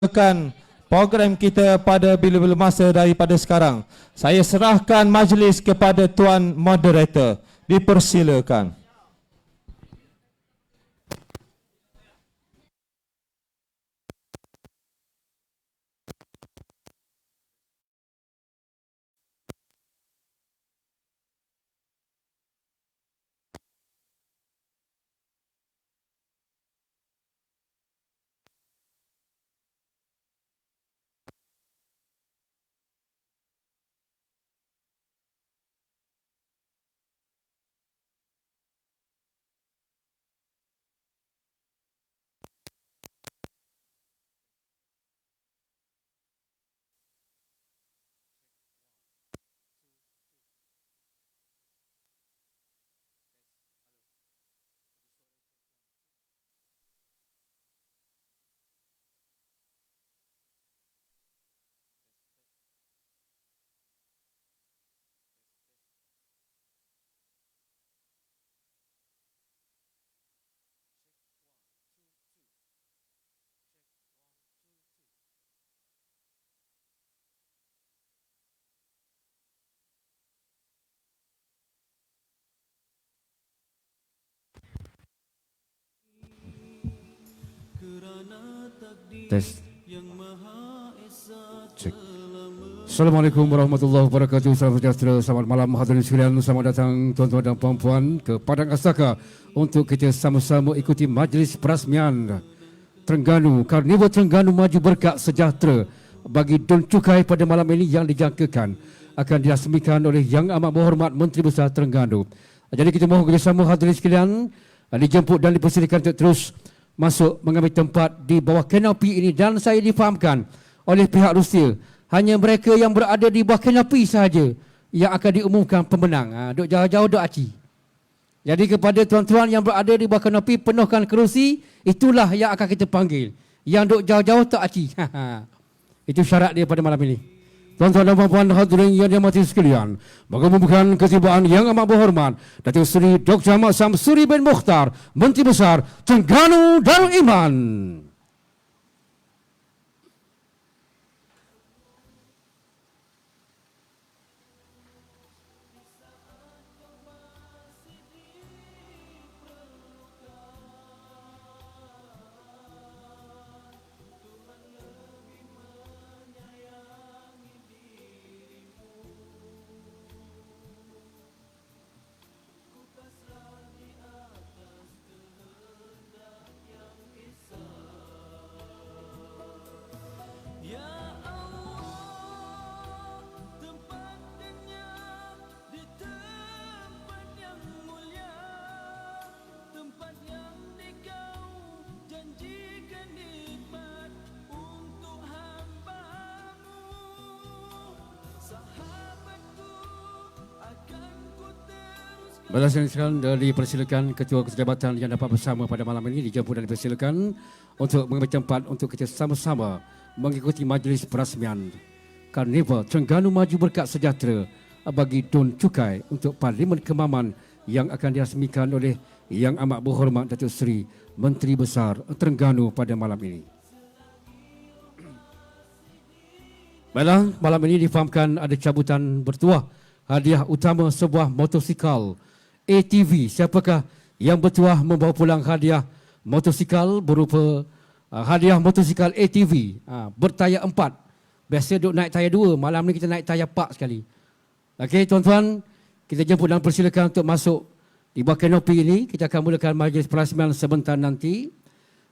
program kita pada bila-bila masa daripada sekarang. Saya serahkan majlis kepada Tuan Moderator. Dipersilakan. Tes. Cek. Assalamualaikum warahmatullahi wabarakatuh. Salam sejahtera, selamat malam hadirin sekalian. Selamat datang tuan-tuan dan puan-puan ke Padang Astaka untuk kita sama-sama ikuti majlis perasmian Terengganu, Karnival Terengganu Maju Berkat Sejahtera bagi Dun Cukai pada malam ini yang dijangkakan akan dirasmikan oleh Yang Amat Berhormat Menteri Besar Terengganu. Jadi kita mohon kerjasama hadirin sekalian dijemput dan dipersilakan untuk terus masuk mengambil tempat di bawah kanopi ini, dan saya difahamkan oleh pihak Rusia hanya mereka yang berada di bawah kanopi sahaja yang akan diumumkan pemenang. Duk jauh-jauh duk aci. Jadi kepada tuan-tuan yang berada di bawah kanopi, penuhkan kerusi, itulah yang akan kita panggil. Yang duk jauh-jauh tak aci. Itu syarat dia pada malam ini. Tuan-tuan dan puan-puan hadirin yang dirahmati sekalian, mengumumkan ketibaan Yang Amat Berhormat Datuk Seri Dr. Ahmad Samsuri bin Mokhtar, Menteri Besar Terengganu Darul Iman. Balas yang sekarang dipersilakan Ketua Jabatan yang dapat bersama pada malam ini dijemput dan dipersilakan untuk mengambil tempat untuk kita sama-sama mengikuti majlis perasmian Karnival Terengganu Maju Berkat Sejahtera bagi Dun Cukai untuk Parlimen Kemaman yang akan dirasmikan oleh Yang Amat Berhormat Datuk Seri Menteri Besar Terengganu pada malam ini. Baiklah, malam ini difahamkan ada cabutan bertuah hadiah utama sebuah motosikal ATV. Siapakah yang bertuah membawa pulang hadiah motosikal berupa hadiah motosikal ATV bertayar 4. Biasa duk naik tayar 2, malam ni kita naik tayar 4 sekali. Okey tuan-tuan, kita jemput dan persilakan untuk masuk di bawah kanopi ini. Kita akan mulakan majlis perasmian sebentar nanti.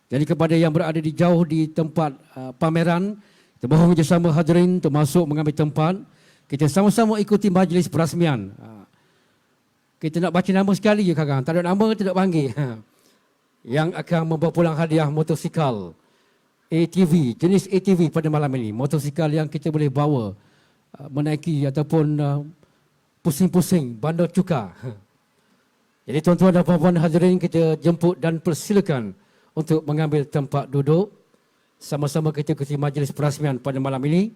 Jadi kepada yang berada di jauh di tempat pameran, kita mohon kerjasama hadirin untuk masuk mengambil tempat. Kita sama-sama ikuti majlis perasmian. Kita nak baca nama sekali je kakak. Tak ada nama, tidak panggil. Yang akan membawa pulang hadiah motosikal ATV, jenis ATV pada malam ini. Motosikal yang kita boleh bawa menaiki ataupun pusing-pusing bandar cuka. Jadi tuan-tuan dan puan-puan hadirin, kita jemput dan persilakan untuk mengambil tempat duduk. Sama-sama kita ikuti majlis perasmian pada malam ini.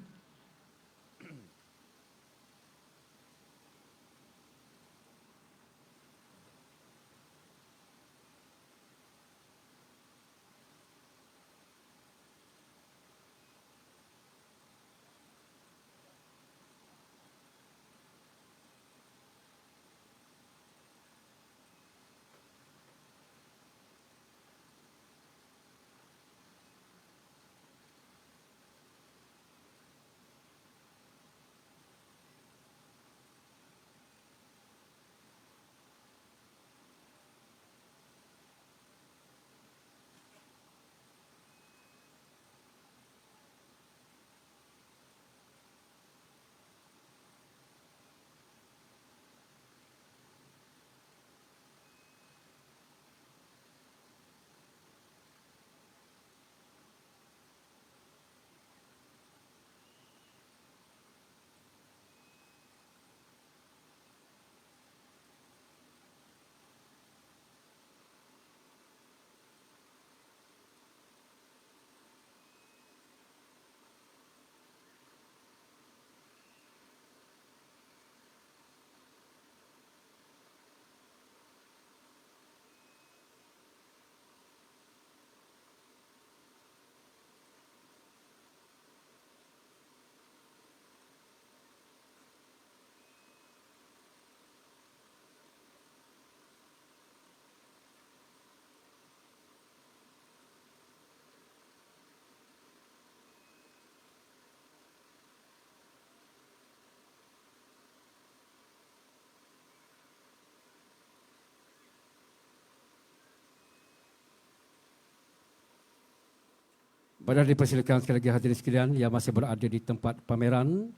Baiklah, dipersilakan sekali lagi hadirin sekalian yang masih berada di tempat pameran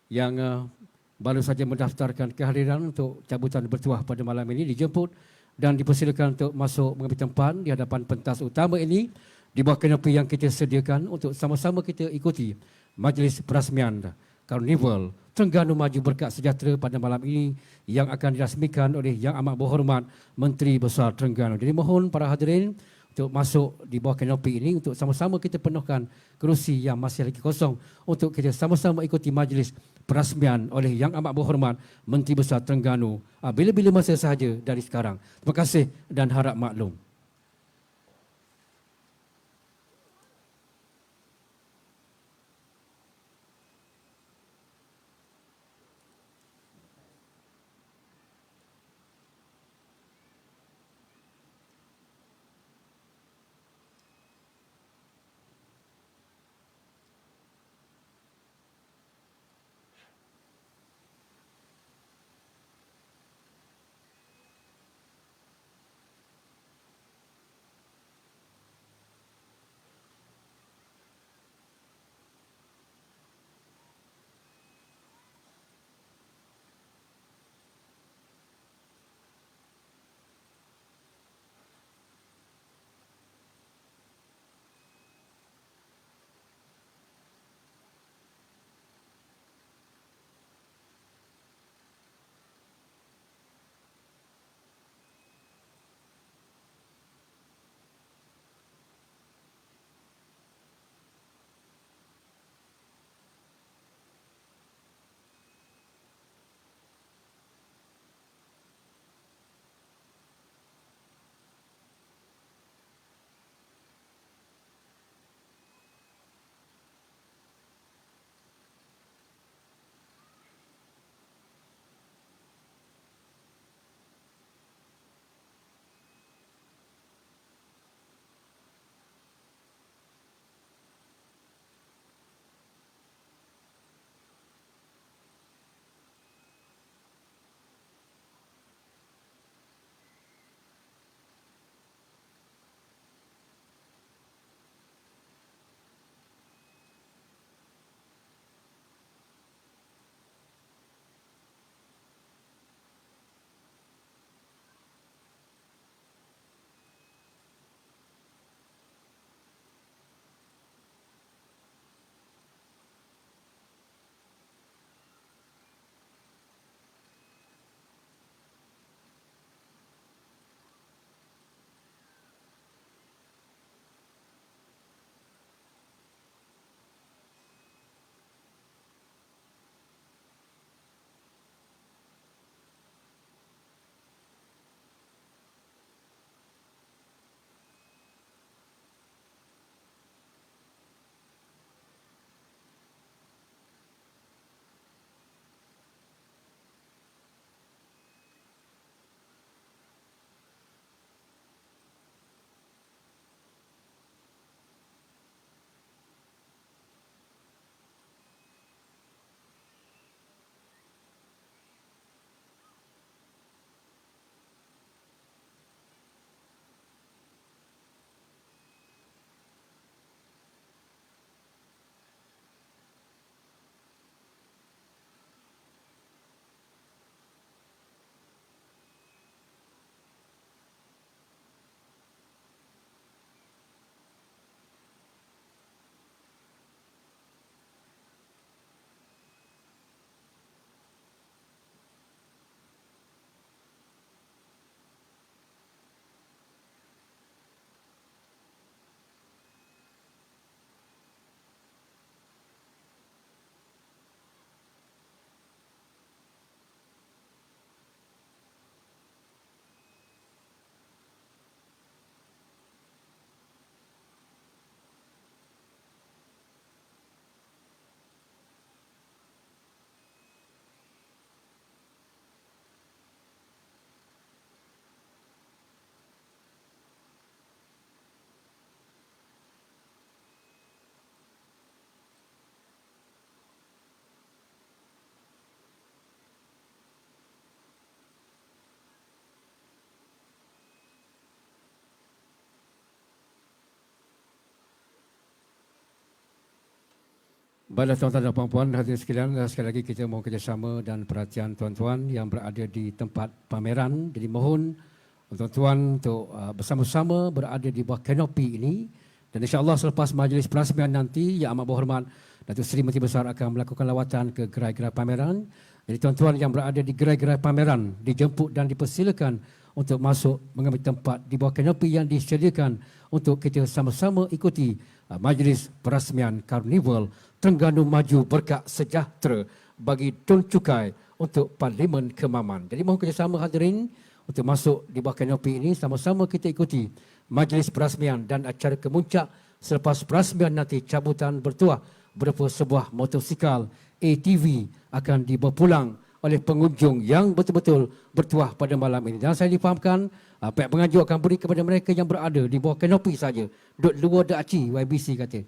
yang baru saja mendaftarkan kehadiran untuk cabutan bertuah pada malam ini dijemput dan dipersilakan untuk masuk mengambil tempat di hadapan pentas utama ini di bawah kanopi yang kita sediakan untuk sama-sama kita ikuti majlis perasmian Karnival Terengganu Maju Berkat Sejahtera pada malam ini yang akan dirasmikan oleh Yang Amat Berhormat Menteri Besar Terengganu. Jadi mohon para hadirin untuk masuk di bawah kanopi ini untuk sama-sama kita penuhkan kerusi yang masih lagi kosong untuk kita sama-sama ikuti majlis perasmian oleh Yang Amat Berhormat Menteri Besar Terengganu bila-bila masa sahaja dari sekarang. Terima kasih dan harap maklum. Baiklah tuan-tuan dan puan-puan, hadirin sekalian, sekali lagi kita mohon kerjasama dan perhatian tuan-tuan yang berada di tempat pameran. Jadi mohon tuan-tuan untuk bersama-sama berada di bawah kanopi ini. Dan insya-Allah selepas majlis perasmian nanti, Yang Amat Berhormat Datuk Seri Menteri Besar akan melakukan lawatan ke gerai-gerai pameran. Jadi tuan-tuan yang berada di gerai-gerai pameran dijemput dan dipersilakan untuk masuk mengambil tempat di bawah kanopi yang disediakan untuk kita sama-sama ikuti majlis perasmian Karnival Terengganu Maju Berkat Sejahtera bagi Tun Cukai untuk Parlimen Kemaman. Jadi mohon kerjasama hadirin untuk masuk di bawah kanopi ini, sama-sama kita ikuti majlis perasmian dan acara kemuncak. Selepas perasmian nanti cabutan bertuah berupa sebuah motosikal ATV akan dibawa pulang oleh pengunjung yang betul-betul bertuah pada malam ini. Dan saya difahamkan pihak pengajuk akan beri kepada mereka yang berada di bawah kanopi saja. Duk luar dak aci, YBC kata.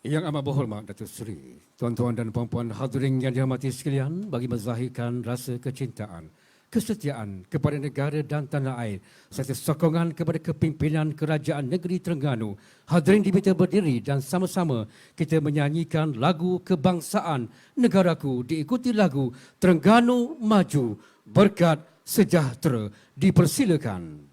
Yang amat berhormat Datuk Seri, tuan-tuan dan puan-puan hadirin yang dihormati sekalian, bagi menzahirkan rasa kecintaan, kesetiaan kepada negara dan tanah air serta sokongan kepada kepimpinan Kerajaan Negeri Terengganu, hadirin diminta berdiri dan sama-sama kita menyanyikan lagu kebangsaan negaraku diikuti lagu Terengganu Maju Berkat Sejahtera. Dipersilakan.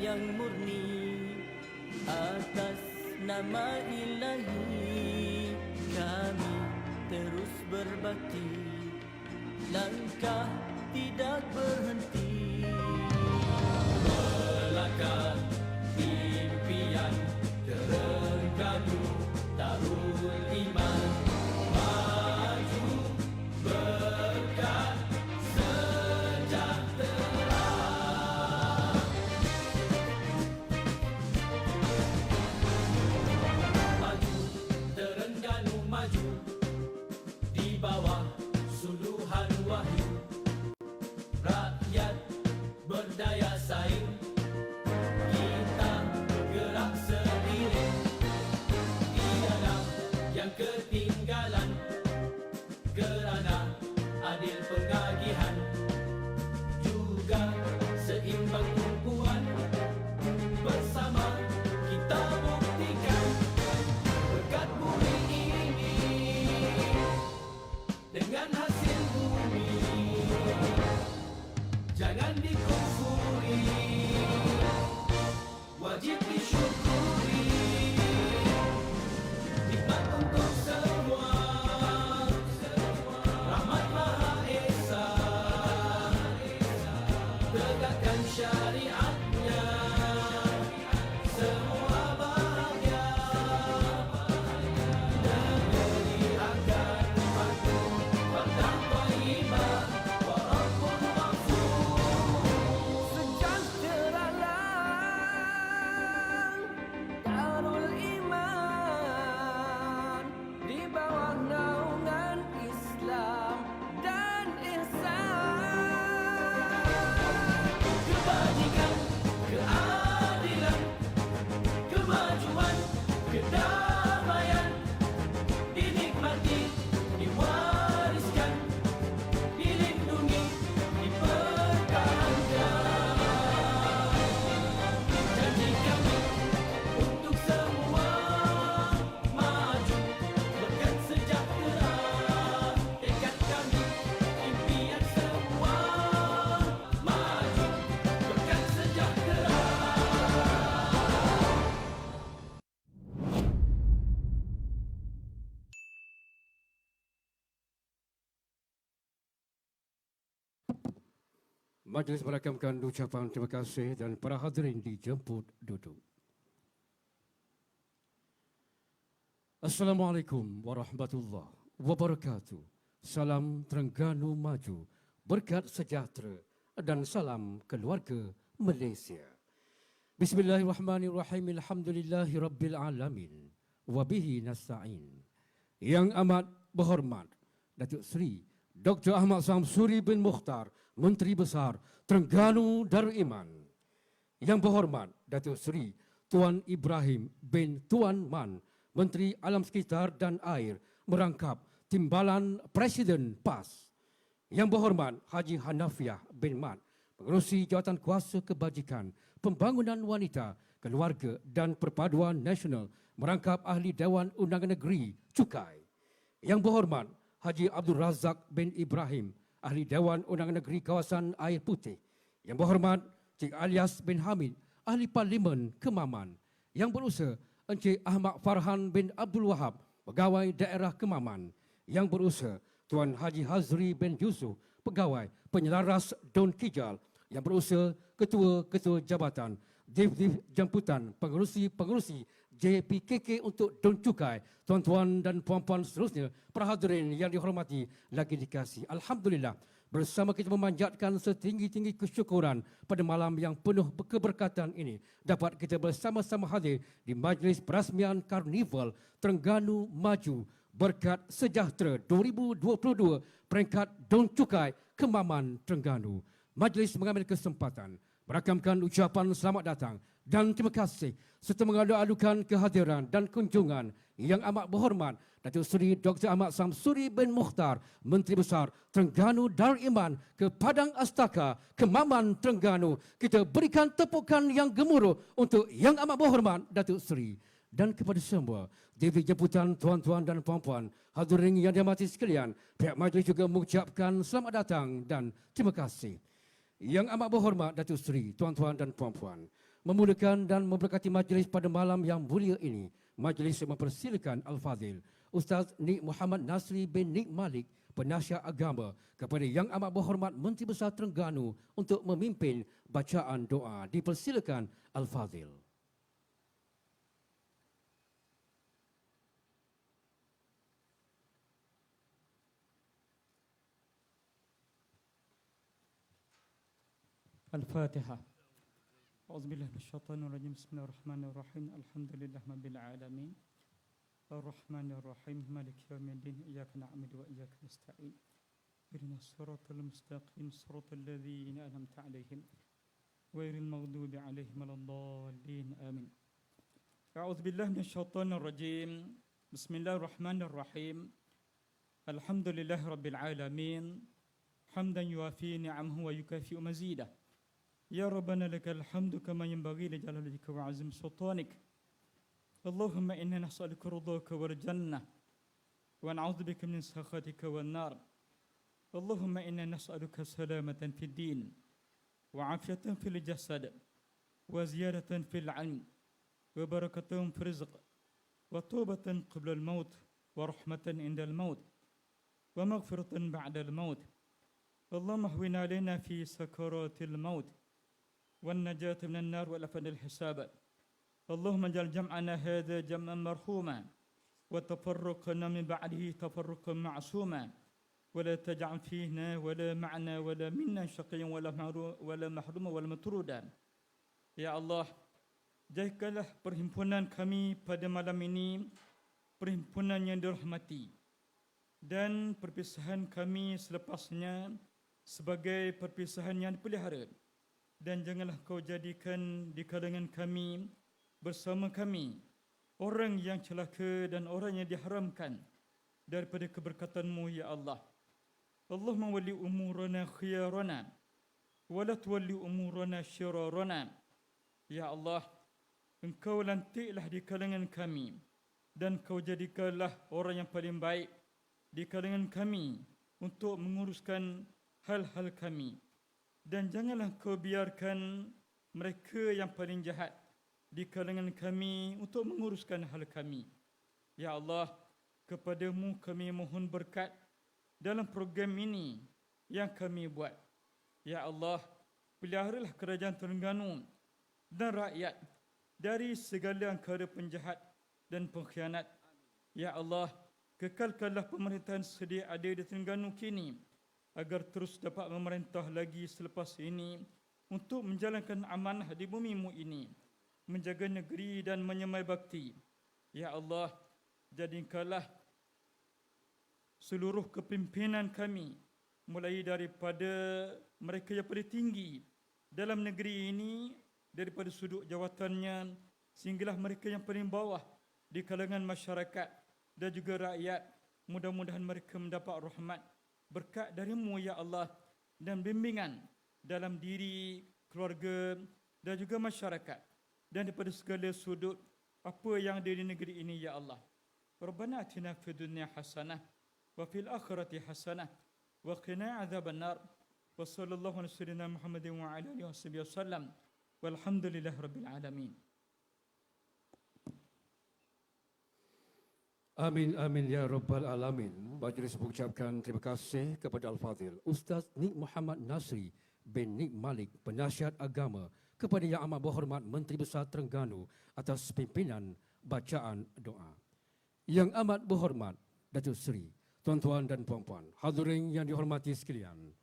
Yang murni atas nama Ilahi, kami terus berbakti, langkah tidak berhenti, melangkah impian Terengganu Darul Iman, maju berkat sejahtera. Maju di bawah suluhan wahyu, rakyat berdaya saing, kita gerak seiring, tiada yang ketinggalan, kerana adil pengagihan juga seimbang. tegakkan syariatnya, semua bahagia. Negeri akan maju, Padang Thayyibah, walaupun maksud. Sejahteralah Darul Iman di bawah naungan Islam dan ihsan. Kebajikan, keadilan, kemajuan, kedamaian dinikmati, diwariskan, dilindungi, dipertahankan. Janji kami untuk semua maju, berkat sejahtera. Tekad kami, impian semua maju, berkat sejahtera. Majlis merakamkan ucapan terima kasih dan para hadirin dijemput duduk. Assalamualaikum warahmatullahi wabarakatuh. Salam Terengganu maju, berkat sejahtera dan salam keluarga Malaysia. Bismillahirrahmanirrahim. Alhamdulillahi rabbil alamin. Wabihi nasta'in. Yang amat berhormat Datuk Seri Dr. Ahmad Samsuri bin Mukhtar, Menteri Besar Terengganu Darul Iman. Yang berhormat Datuk Seri Tuan Ibrahim bin Tuan Man, Menteri Alam Sekitar dan Air, merangkap Timbalan Presiden PAS. Yang berhormat Haji Hanafiah bin Mat, Pengerusi Jawatan Kuasa Kebajikan, Pembangunan Wanita, Keluarga dan Perpaduan Nasional, merangkap Ahli Dewan Undangan Negeri Cukai. Yang berhormat Haji Abdul Razak bin Ibrahim, Ahli Dewan Undangan Negeri Kawasan Air Putih. Yang berhormat Cik Alias bin Hamid, Ahli Parlimen Kemaman. Yang berusaha Encik Ahmad Farhan bin Abdul Wahab, Pegawai Daerah Kemaman. Yang berusaha Tuan Haji Hazri bin Yusuf, Pegawai Penyelaras Don Kijal. Yang berusaha Ketua-Ketua Jabatan, Div-Div Jemputan, Pengerusi-Pengerusi JPKK untuk Don Cukai, tuan-tuan dan puan-puan seterusnya, para hadirin yang dihormati lagi dikasihi. Alhamdulillah, bersama kita memanjatkan setinggi-tinggi kesyukuran pada malam yang penuh keberkatan ini, dapat kita bersama-sama hadir di Majlis Perasmian Karnival Terengganu Maju Berkat Sejahtera 2022 peringkat Don Cukai Kemaman Terengganu. Majlis mengambil kesempatan merakamkan ucapan selamat datang dan terima kasih serta mengadu-adukan kehadiran dan kunjungan yang amat berhormat Datuk Seri Dr. Ahmad Samsuri bin Mukhtar, Menteri Besar Terengganu Darul Iman ke Padang Astaka, Kemaman Terengganu. Kita berikan tepukan yang gemuruh untuk yang amat berhormat Datuk Seri. Dan kepada semua Dewi jemputan tuan-tuan dan puan-puan, hadirin yang dihormati sekalian, pihak majlis juga mengucapkan selamat datang dan terima kasih. Yang amat berhormat Datuk Seri, tuan-tuan dan puan-puan, memulakan dan memberkati majlis pada malam yang mulia ini, majlis mempersilakan Al-Fadhil Ustaz Nik Muhammad Nasri bin Nik Malik, penasihat agama, kepada yang amat berhormat Menteri Besar Terengganu untuk memimpin bacaan doa. Dipersilakan Al-Fadhil. الفاتحة. أعوذ بالله من الشيطان الرجيم. بسم الله الرحمن الرحيم. الحمد لله رب العالمين الرحمن الرحيم مالك يوم الدين إياك نعبد وإياك نستعين اهدنا الصراط المستقيم صراط الذين أنعمت عليهم غير المغضوب عليهم ولا الضالين آمين. أعوذ بالله من الشيطان الرجيم. بسم الله الرحمن الرحيم. الحمد لله رب العالمين حمدا يوافي نعمه ويكافئ مزيده. يا ربنا لك الحمد كما ينبغي لجلال وجهك وعظيم سلطانك. اللهم إنا نسألك رضاك والجنة ونعوذ بك من سخطك والنار. اللهم إنا نسألك سلامة في الدين وعافية في الجسد وزيادة في العلم وبركة في الرزق وتوبة قبل الموت ورحمة عند الموت ومغفرة بعد الموت. اللهم اهون علينا في سكرات الموت والنجاة من النار والأفن الحساب. اللهم اجعل جمعنا هذا جمعا مرحوما وتفرقنا من بعده تفرقا معصوما ولا تجعل فينا ولا معنا ولا منا شقيا ولا محروما ولا مطرودا. Ya Allah, jadikanlah perhimpunan kami pada malam ini perhimpunan yang dirahmati dan perpisahan kami selepasnya sebagai perpisahan yang dipelihara. Dan janganlah kau jadikan di kalangan kami bersama kami orang yang celaka dan orang yang diharamkan daripada keberkatan-Mu, ya Allah. Allahumma wali umurana khiyarana wala tuwalli umurana syirarana. Ya Allah, Engkau lantiklah di kalangan kami dan Kau jadikanlah orang yang paling baik di kalangan kami untuk menguruskan hal-hal kami. Dan janganlah Kau biarkan mereka yang paling jahat di kalangan kami untuk menguruskan hal kami. Ya Allah, kepada-Mu kami mohon berkat dalam program ini yang kami buat. Ya Allah, peliharalah kerajaan Terengganu dan rakyat dari segala angkara penjahat dan pengkhianat. Ya Allah, kekalkanlah pemerintahan sedia ada di Terengganu kini agar terus dapat memerintah lagi selepas ini untuk menjalankan amanah di bumi-Mu ini, menjaga negeri dan menyemai bakti. Ya Allah, jadikanlah seluruh kepimpinan kami, mulai daripada mereka yang paling tinggi dalam negeri ini, daripada sudut jawatannya, sehinggalah mereka yang paling bawah di kalangan masyarakat dan juga rakyat. Mudah-mudahan mereka mendapat rahmat, berkat dari-Mu, ya Allah, dan bimbingan dalam diri, keluarga dan juga masyarakat, dan daripada segala sudut apa yang ada di negeri ini, ya Allah. Rabbana atina fid dunya hasanah wa fil akhirati hasanah wa qina adzaban nar. Wa sallallahu ala sayyidina Muhammadin wa ala alihi wasallam. Walhamdulillah rabbil alamin. Amin, amin ya Rabbal Alamin. Majlis mengucapkan terima kasih kepada Al-Fadhil Ustaz Nik Muhammad Nasri bin Nik Malik, penasihat agama, kepada Yang Amat Berhormat Menteri Besar Terengganu atas pimpinan bacaan doa. Yang Amat Berhormat Datuk Seri, tuan-tuan dan puan-puan, hadirin yang dihormati sekalian,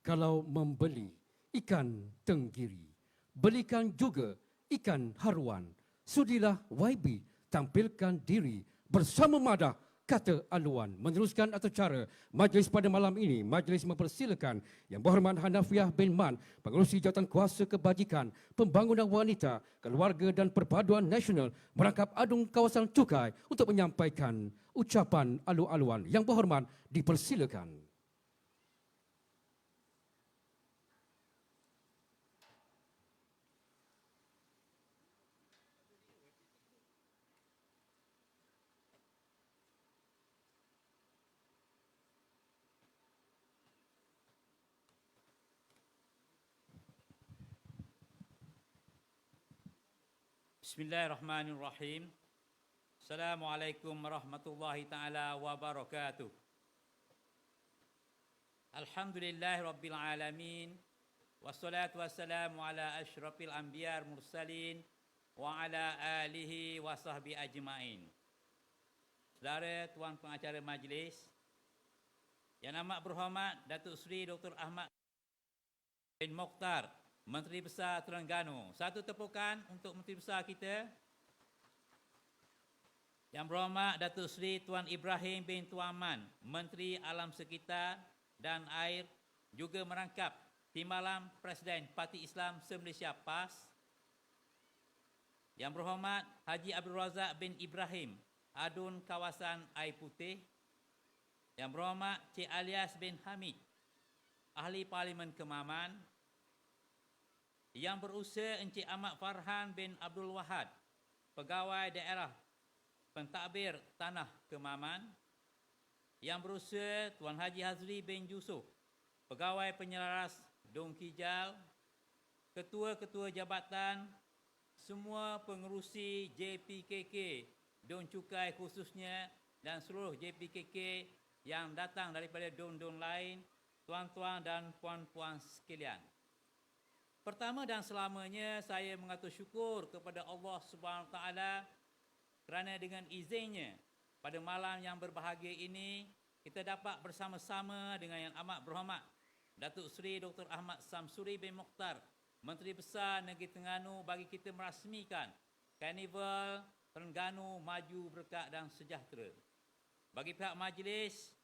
kalau membeli ikan tenggiri, belikan juga ikan haruan. Sudilah YB tampilkan diri bersama Madah, kata Aluan. Meneruskan acara majlis pada malam ini, majlis mempersilakan Yang Berhormat Hanafiah bin Man, Pengerusi Jawatan Kuasa Kebajikan, Pembangunan Wanita, Keluarga dan Perpaduan Nasional, merangkap adung kawasan Cukai untuk menyampaikan ucapan alu-aluan. Yang Berhormat dipersilakan. Bismillahirrahmanirrahim. Assalamualaikum warahmatullahi taala wabarakatuh. Alhamdulillahi rabbil alamin. Wassalatu wassalamu ala asyrafil anbiya mursalin wa ala alihi wa sahbihi ajmain. Saudara tuan pengacara majlis, Yang Amat Berhormat Datuk Seri Dr. Ahmad bin Mokhtar, Menteri Besar Terengganu. Satu tepukan untuk Menteri Besar kita. Yang Berhormat Datuk Seri Tuan Ibrahim bin Tuan Man, Menteri Alam Sekitar dan Air, juga merangkap Timbalan Presiden Parti Islam Se-Malaysia PAS. Yang Berhormat Haji Abdul Razak bin Ibrahim, Adun Kawasan Air Putih. Yang Berhormat Cik Alias bin Hamid, Ahli Parlimen Kemaman. Yang berusia Encik Ahmad Farhan bin Abdul Wahad, Pegawai Daerah Pentadbir Tanah Kemaman. Yang berusia Tuan Haji Hazri bin Yusuf, Pegawai Penyelaras Dong Kijal. Ketua-ketua jabatan, semua pengerusi JPKK Dong Cukai khususnya, dan seluruh JPKK yang datang daripada don-don lain, tuan-tuan dan puan-puan sekalian. Pertama dan selamanya saya mengatur syukur kepada Allah Subhanahu Wa Taala kerana dengan izinnya pada malam yang berbahagia ini kita dapat bersama-sama dengan Yang Amat Berhormat Datuk Seri Dr. Ahmad Samsuri bin Mokhtar, Menteri Besar Negeri Terengganu, bagi kita merasmikan Karnival Terengganu Maju Berkat dan Sejahtera. Bagi pihak majlis,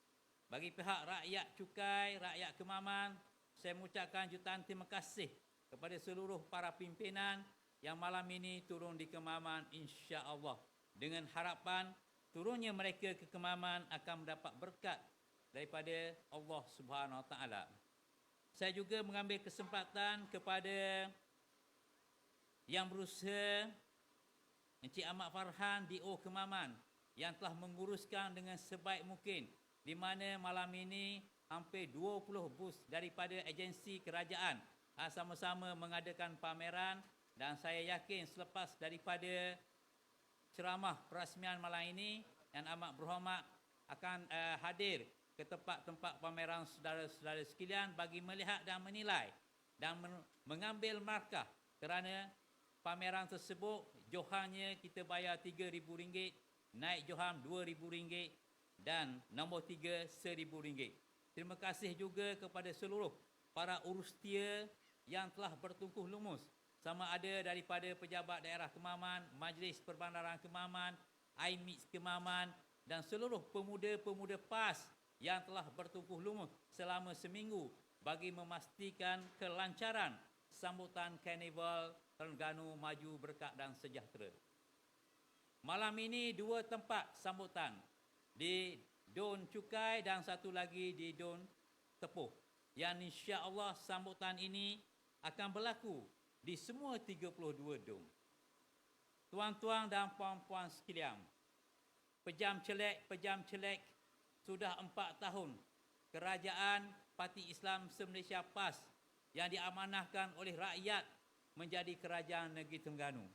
bagi pihak rakyat Cukai, rakyat Kemaman, saya mengucapkan jutaan terima kasih kepada seluruh para pimpinan yang malam ini turun di Kemaman, insya-Allah, dengan harapan turunnya mereka ke Kemaman akan mendapat berkat daripada Allah Subhanahu Wa Taala. Saya juga mengambil kesempatan kepada yang berusaha, Encik Ahmad Farhan DO Kemaman, yang telah menguruskan dengan sebaik mungkin, di mana malam ini hampir 20 bus daripada agensi kerajaan sama-sama mengadakan pameran, dan saya yakin selepas daripada ceramah perasmian malam ini, Yang Amat Berhormat akan hadir ke tempat-tempat pameran saudara-saudara sekalian bagi melihat dan menilai dan mengambil markah, kerana pameran tersebut johannya kita bayar RM3,000, naik johan RM2,000 dan nombor 3 RM1,000. Terima kasih juga kepada seluruh para urustia yang telah bertungkuh lumus, sama ada daripada pejabat daerah Kemaman, Majlis Perbandaran Kemaman, IMIX Kemaman dan seluruh pemuda-pemuda PAS yang telah bertungkuh lumus selama seminggu bagi memastikan kelancaran sambutan Karnival Terengganu Maju Berkat dan Sejahtera. Malam ini dua tempat sambutan, di Dun Cukai dan satu lagi di Dun Tepuh, yang insya-Allah sambutan ini akan berlaku di semua 32 dun. Tuan-tuan dan puan-puan sekalian, pejam celek sudah 4 tahun Kerajaan Parti Islam Se-Malaysia PAS yang diamanahkan oleh rakyat menjadi Kerajaan Negeri Terengganu.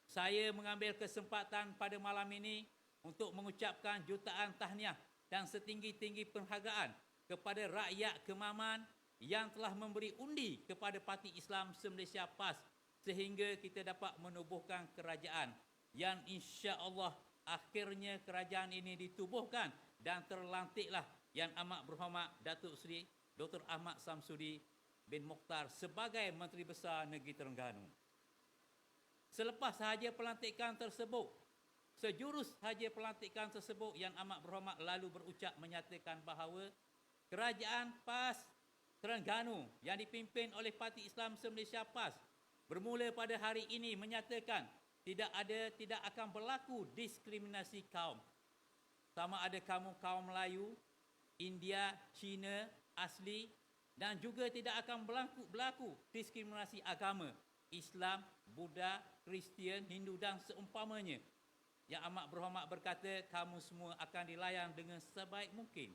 Saya mengambil kesempatan pada malam ini untuk mengucapkan jutaan tahniah dan setinggi-tinggi penghargaan kepada rakyat Kemaman yang telah memberi undi kepada Parti Islam Se-Malaysia PAS sehingga kita dapat menubuhkan kerajaan yang insya-Allah akhirnya kerajaan ini ditubuhkan dan terlantiklah Yang Amat Berhormat Datuk Seri Dr. Ahmad Samsuri bin Mokhtar sebagai Menteri Besar Negeri Terengganu. Selepas sahaja pelantikan tersebut, sejurus sahaja pelantikan tersebut, Yang Amat Berhormat lalu berucap menyatakan bahawa Kerajaan PAS Terengganu yang dipimpin oleh Parti Islam Se-Malaysia PAS bermula pada hari ini menyatakan tidak akan berlaku diskriminasi kaum. Sama ada kaum Melayu, India, Cina asli, dan juga tidak akan berlaku diskriminasi agama, Islam, Buddha, Kristian, Hindu dan seumpamanya. Yang Amat Berhormat berkata kamu semua akan dilayan dengan sebaik mungkin.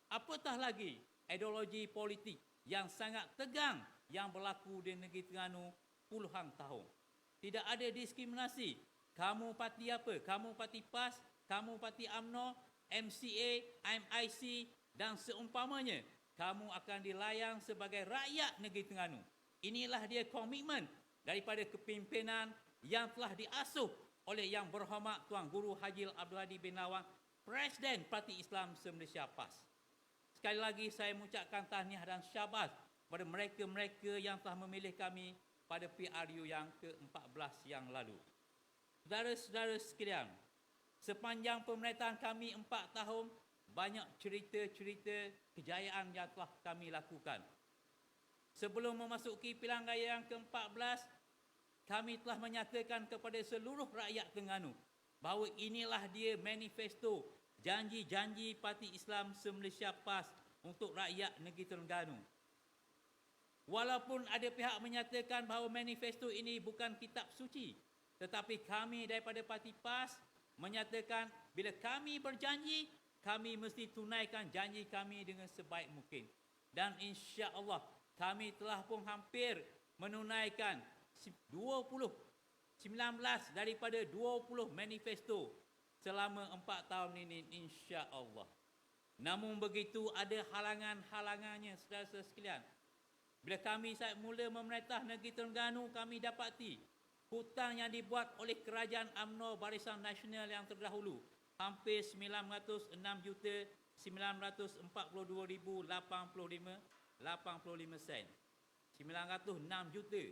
Apatah lagi ideologi politik yang sangat tegang yang berlaku di negeri Terengganu puluhan tahun. Tidak ada diskriminasi. Kamu parti apa? Kamu parti PAS, kamu parti UMNO, MCA, MIC dan seumpamanya. Kamu akan dilayang sebagai rakyat negeri Terengganu. Inilah dia komitmen daripada kepimpinan yang telah diasuh oleh Yang Berhormat Tuan Guru Haji Abdul Hadi bin Lawang, Presiden Parti Islam Se-Malaysia PAS. Sekali lagi saya mengucapkan tahniah dan syabas kepada mereka-mereka yang telah memilih kami pada PRU yang ke-14 yang lalu. Saudara-saudara sekalian, sepanjang pemerintahan kami 4 tahun, banyak cerita-cerita kejayaan yang telah kami lakukan. Sebelum memasuki pilihan raya yang ke-14, kami telah menyatakan kepada seluruh rakyat Terengganu bahawa inilah dia manifesto janji-janji Parti Islam Se-Malaysia PAS untuk rakyat negeri Terengganu. Walaupun ada pihak menyatakan bahawa manifesto ini bukan kitab suci, tetapi kami daripada Parti PAS menyatakan bila kami berjanji, kami mesti tunaikan janji kami dengan sebaik mungkin. Dan insya-Allah kami telah pun hampir menunaikan 19 daripada 20 manifesto selama 4 tahun ini, insya-Allah. Namun begitu ada halangan-halangannya saudara-saudara sekalian. Bila kami saat mula memerintah negeri Terengganu, kami dapati hutang yang dibuat oleh kerajaan UMNO Barisan Nasional yang terdahulu hampir 906 juta 942,085 sen. 906 juta.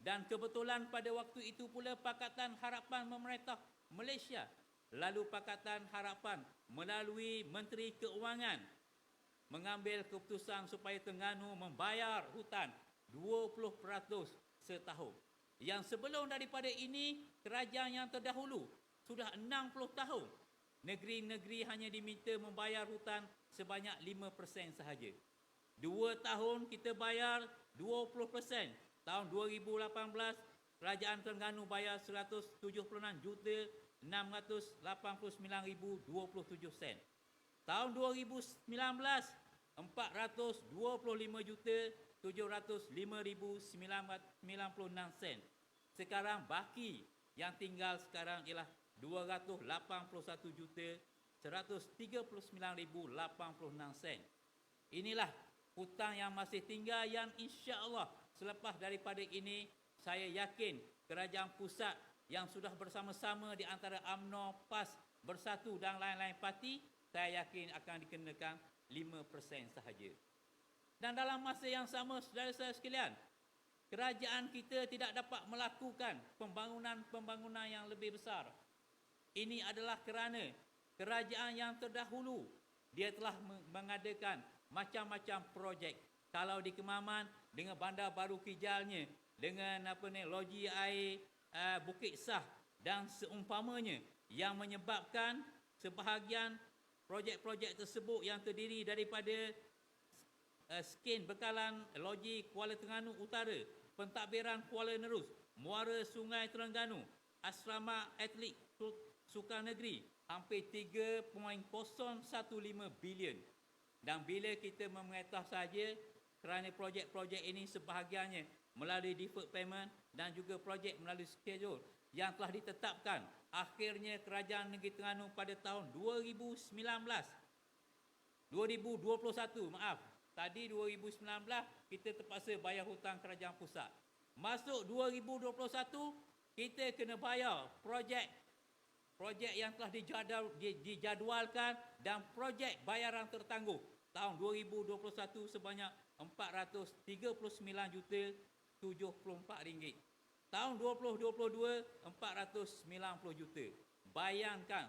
Dan kebetulan pada waktu itu pula Pakatan Harapan memerintah Malaysia. Lalu Pakatan Harapan melalui Menteri Keuangan mengambil keputusan supaya Terengganu membayar hutang 20% setahun. Yang sebelum daripada ini, kerajaan yang terdahulu sudah 60 tahun. Negeri-negeri hanya diminta membayar hutang sebanyak 5% sahaja. 2 tahun kita bayar 20%. Tahun 2018, kerajaan Terengganu bayar 176 juta 689,027 sen. Tahun 2019, 425 juta 705,996 sen. Sekarang baki yang tinggal sekarang ialah 281 juta 139,086 sen. Inilah hutang yang masih tinggal yang insya-Allah selepas daripada ini saya yakin kerajaan pusat yang sudah bersama-sama di antara UMNO, PAS, Bersatu dan lain-lain parti, saya yakin akan dikenakan 5% sahaja. Dan dalam masa yang sama, saudara-saudara sekalian, kerajaan kita tidak dapat melakukan pembangunan yang lebih besar. Ini adalah kerana kerajaan yang terdahulu, dia telah mengadakan macam-macam projek. Kalau di Kemaman, dengan Bandar Baru Kijalnya, dengan loji air Bukit Sah dan seumpamanya, yang menyebabkan sebahagian projek-projek tersebut yang terdiri daripada skin bekalan loji Kuala Terengganu Utara, pentadbiran Kuala Nerus, muara Sungai Terengganu, asrama atlet sukan negeri hampir 3.015 bilion. Dan bila kita memerintah saja, kerana projek-projek ini sebahagiannya melalui deferred payment dan juga projek melalui schedule yang telah ditetapkan. Akhirnya kerajaan negeri Terengganu pada tahun 2021, tadi 2019 kita terpaksa bayar hutang kerajaan pusat. Masuk 2021 kita kena bayar projek yang telah dijadualkan dan projek bayaran tertangguh tahun 2021 sebanyak 439 juta 74 ringgit. Tahun 2022 490 juta. Bayangkan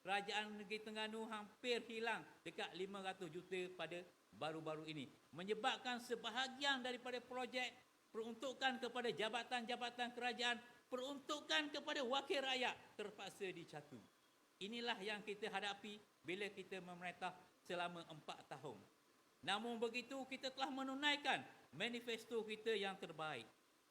kerajaan negeri Terengganu hampir hilang dekat 500 juta pada baru-baru ini. Menyebabkan sebahagian daripada projek peruntukan kepada jabatan-jabatan kerajaan, peruntukan kepada wakil rakyat terpaksa dicatu. Inilah yang kita hadapi bila kita memerintah selama 4 tahun. Namun begitu, kita telah menunaikan manifesto kita yang terbaik.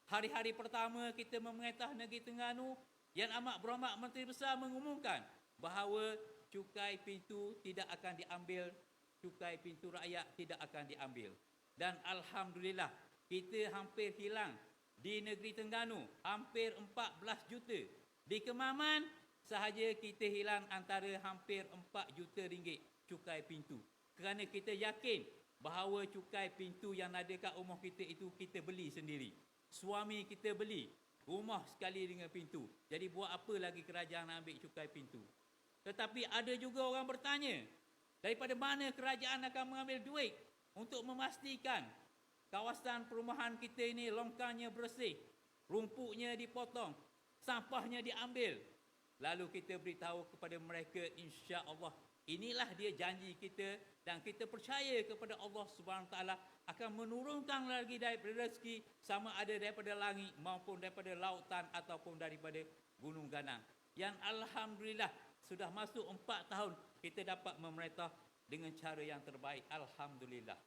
Hari-hari pertama kita memerintah negeri Terengganu, Yang Amat Berhormat Menteri Besar mengumumkan bahawa cukai pintu tidak akan diambil, cukai pintu rakyat tidak akan diambil. Dan Alhamdulillah, kita hampir hilang di negeri Terengganu, hampir 14 juta. Di Kemaman, sahaja kita hilang antara hampir 4 juta ringgit cukai pintu. Kerana kita yakin bahawa cukai pintu yang ada kat rumah kita itu kita beli sendiri. Suami kita beli rumah sekali dengan pintu. Jadi buat apa lagi kerajaan nak ambil cukai pintu? Tetapi ada juga orang bertanya, daripada mana kerajaan akan mengambil duit untuk memastikan kawasan perumahan kita ini longkangnya bersih, rumputnya dipotong, sampahnya diambil. Lalu kita beritahu kepada mereka, insya-Allah inilah dia janji kita dan kita percaya kepada Allah Subhanahu Taala akan menurunkan lagi daripada rezeki, sama ada daripada langit maupun daripada lautan ataupun daripada gunung ganang. Yang Alhamdulillah sudah masuk 4 tahun kita dapat memerintah dengan cara yang terbaik. Alhamdulillah.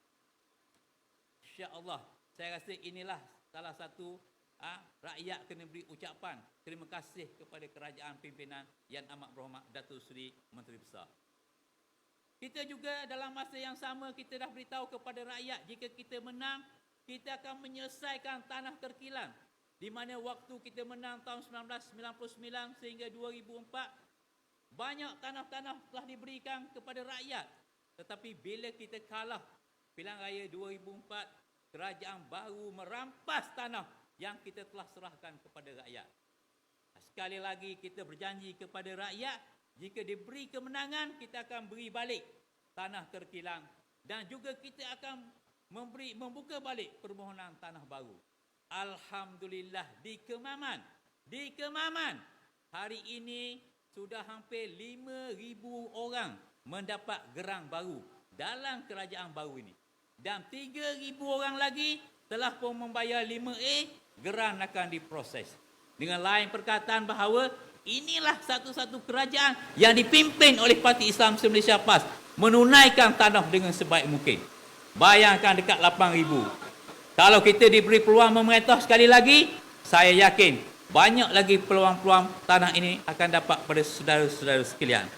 Insya-Allah, saya rasa inilah salah satu rakyat kena beri ucapan terima kasih kepada kerajaan pimpinan Yang Amat Berhormat Datuk Seri Menteri Besar. Kita juga dalam masa yang sama kita dah beritahu kepada rakyat jika kita menang, kita akan menyelesaikan tanah terkilan. Di mana waktu kita menang tahun 1999 sehingga 2004, banyak tanah-tanah telah diberikan kepada rakyat. Tetapi bila kita kalah pilihan raya 2004, kerajaan baru merampas tanah yang kita telah serahkan kepada rakyat. Sekali lagi kita berjanji kepada rakyat, jika diberi kemenangan, kita akan beri balik tanah terkilang dan juga kita akan membuka balik permohonan tanah baru. Alhamdulillah di Kemaman, hari ini sudah hampir 5,000 orang mendapat gerang baru dalam kerajaan baru ini. Dan 3,000 orang lagi telah pun membayar 5A, gerang akan diproses. Dengan lain perkataan bahawa inilah satu-satu kerajaan yang dipimpin oleh Parti Islam se-Malaysia PAS menunaikan tanah dengan sebaik mungkin. Bayangkan dekat 8,000. Kalau kita diberi peluang memerintah sekali lagi, saya yakin banyak lagi peluang-peluang tanah ini akan dapat pada saudara-saudara sekalian.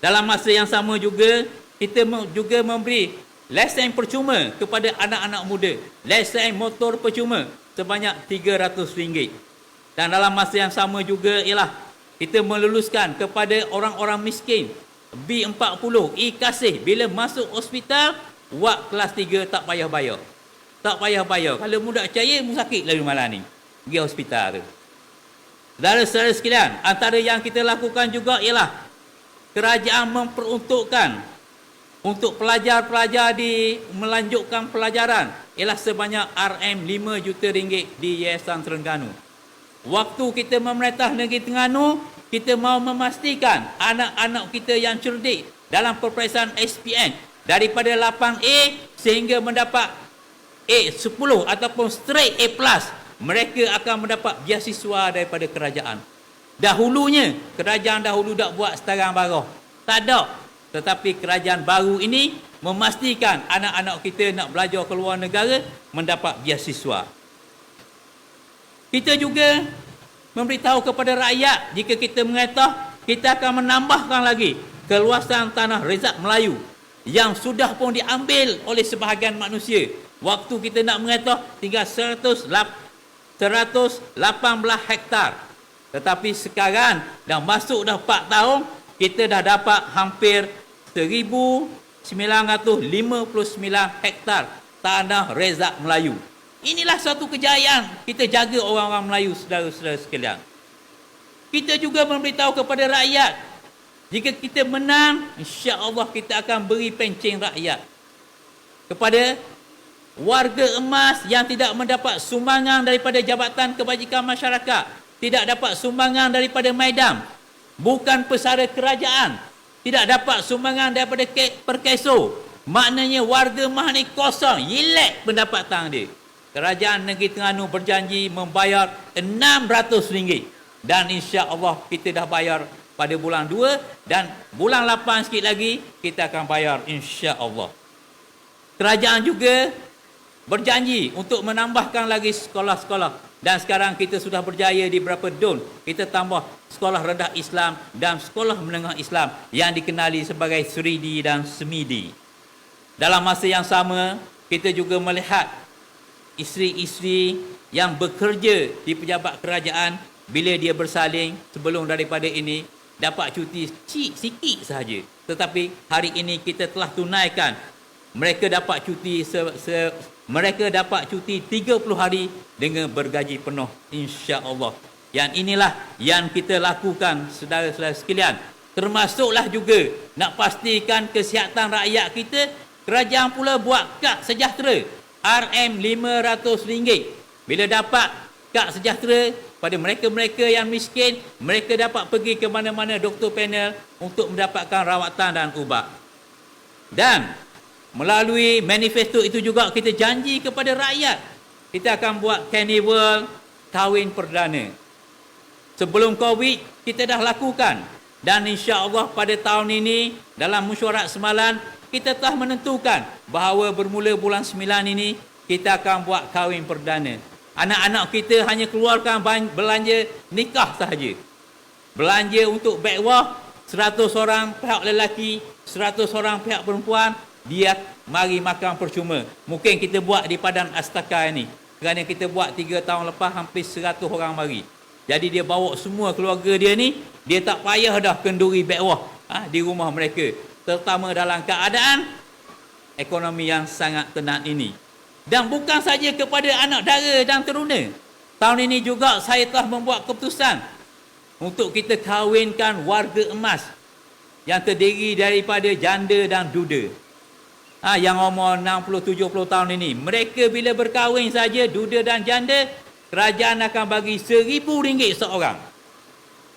Dalam masa yang sama juga, kita juga memberi lesen percuma kepada anak-anak muda. Lesen motor percuma sebanyak RM300. Dan dalam masa yang sama juga ialah kita meluluskan kepada orang-orang miskin B40, E-Kasih. Bila masuk hospital, wad kelas 3 tak payah bayar. Tak payah bayar. Kalau mudah percaya, mu sakit lalu malam ni. Pergi hospital tu. Saudara-saudara sekalian, antara yang kita lakukan juga ialah kerajaan memperuntukkan untuk pelajar-pelajar melanjutkan pelajaran ialah sebanyak RM5 juta di Yayasan Terengganu. Waktu kita memerintah negeri Terengganu, kita mahu memastikan anak-anak kita yang cerdik dalam peperiksaan SPM daripada 8A sehingga mendapat A10 ataupun straight A+, mereka akan mendapat beasiswa daripada kerajaan. Dahulunya, kerajaan dahulu tak buat setarang barah. Tak ada. Tetapi kerajaan baru ini memastikan anak-anak kita nak belajar ke luar negara mendapat beasiswa. Kita juga memberitahu kepada rakyat, jika kita mengertah, kita akan menambahkan lagi keluasan tanah rezat Melayu yang sudah pun diambil oleh sebahagian manusia. Waktu kita nak mengertah, tinggal 118 hektar. Tetapi sekarang dah masuk dah 4 tahun, kita dah dapat hampir 1,959 hektar tanah rezat Melayu. Inilah satu kejayaan kita jaga orang-orang Melayu, saudara-saudara sekalian. Kita juga memberitahu kepada rakyat, jika kita menang, insya-Allah kita akan beri pencen rakyat kepada warga emas yang tidak mendapat sumbangan daripada Jabatan Kebajikan Masyarakat, tidak dapat sumbangan daripada Maidam, bukan pesara kerajaan, tidak dapat sumbangan daripada Perkeso. Maknanya warga emas ni kosong, yilek pendapatan dia. Kerajaan Negeri Terengganu berjanji membayar RM600 dan insya-Allah kita dah bayar pada bulan 2 dan bulan 8 sikit lagi kita akan bayar insya-Allah. Kerajaan juga berjanji untuk menambahkan lagi sekolah-sekolah dan sekarang kita sudah berjaya di beberapa DUN. Kita tambah sekolah rendah Islam dan sekolah menengah Islam yang dikenali sebagai Seridi dan Semidi. Dalam masa yang sama, kita juga melihat isteri-isteri yang bekerja di pejabat kerajaan, bila dia bersalin sebelum daripada ini dapat cuti sikit sahaja. Tetapi hari ini kita telah tunaikan, mereka dapat cuti 30 hari dengan bergaji penuh insya-Allah. Yang inilah yang kita lakukan, saudara-saudara sekalian. Termasuklah juga nak pastikan kesihatan rakyat kita. Kerajaan pula buat kad sejahtera RM500. Bila dapat kad sejahtera pada mereka-mereka yang miskin, mereka dapat pergi ke mana-mana doktor panel untuk mendapatkan rawatan dan ubat. Dan melalui manifesto itu juga kita janji kepada rakyat, kita akan buat karnival kahwin perdana. Sebelum Covid, kita dah lakukan. Dan insya-Allah pada tahun ini, dalam mesyuarat semalam, kita telah menentukan bahawa bermula bulan 9 ini, kita akan buat kahwin perdana. Anak-anak kita hanya keluarkan belanja nikah sahaja. Belanja untuk bekwah, 100 orang pihak lelaki, 100 orang pihak perempuan, dia mari makan percuma. Mungkin kita buat di Padang Astaka ini. Kerana kita buat 3 tahun lepas, hampir 100 orang mari. Jadi dia bawa semua keluarga dia ni, dia tak payah dah kenduri bekwah di rumah mereka. terutama dalam keadaan ekonomi yang sangat tenat ini. Dan bukan saja kepada anak dara dan teruna. Tahun ini juga saya telah membuat keputusan untuk kita kahwinkan warga emas yang terdiri daripada janda dan duda. Yang umur 60-70 tahun ini. Mereka bila berkahwin saja, duda dan janda, kerajaan akan bagi RM1,000 seorang.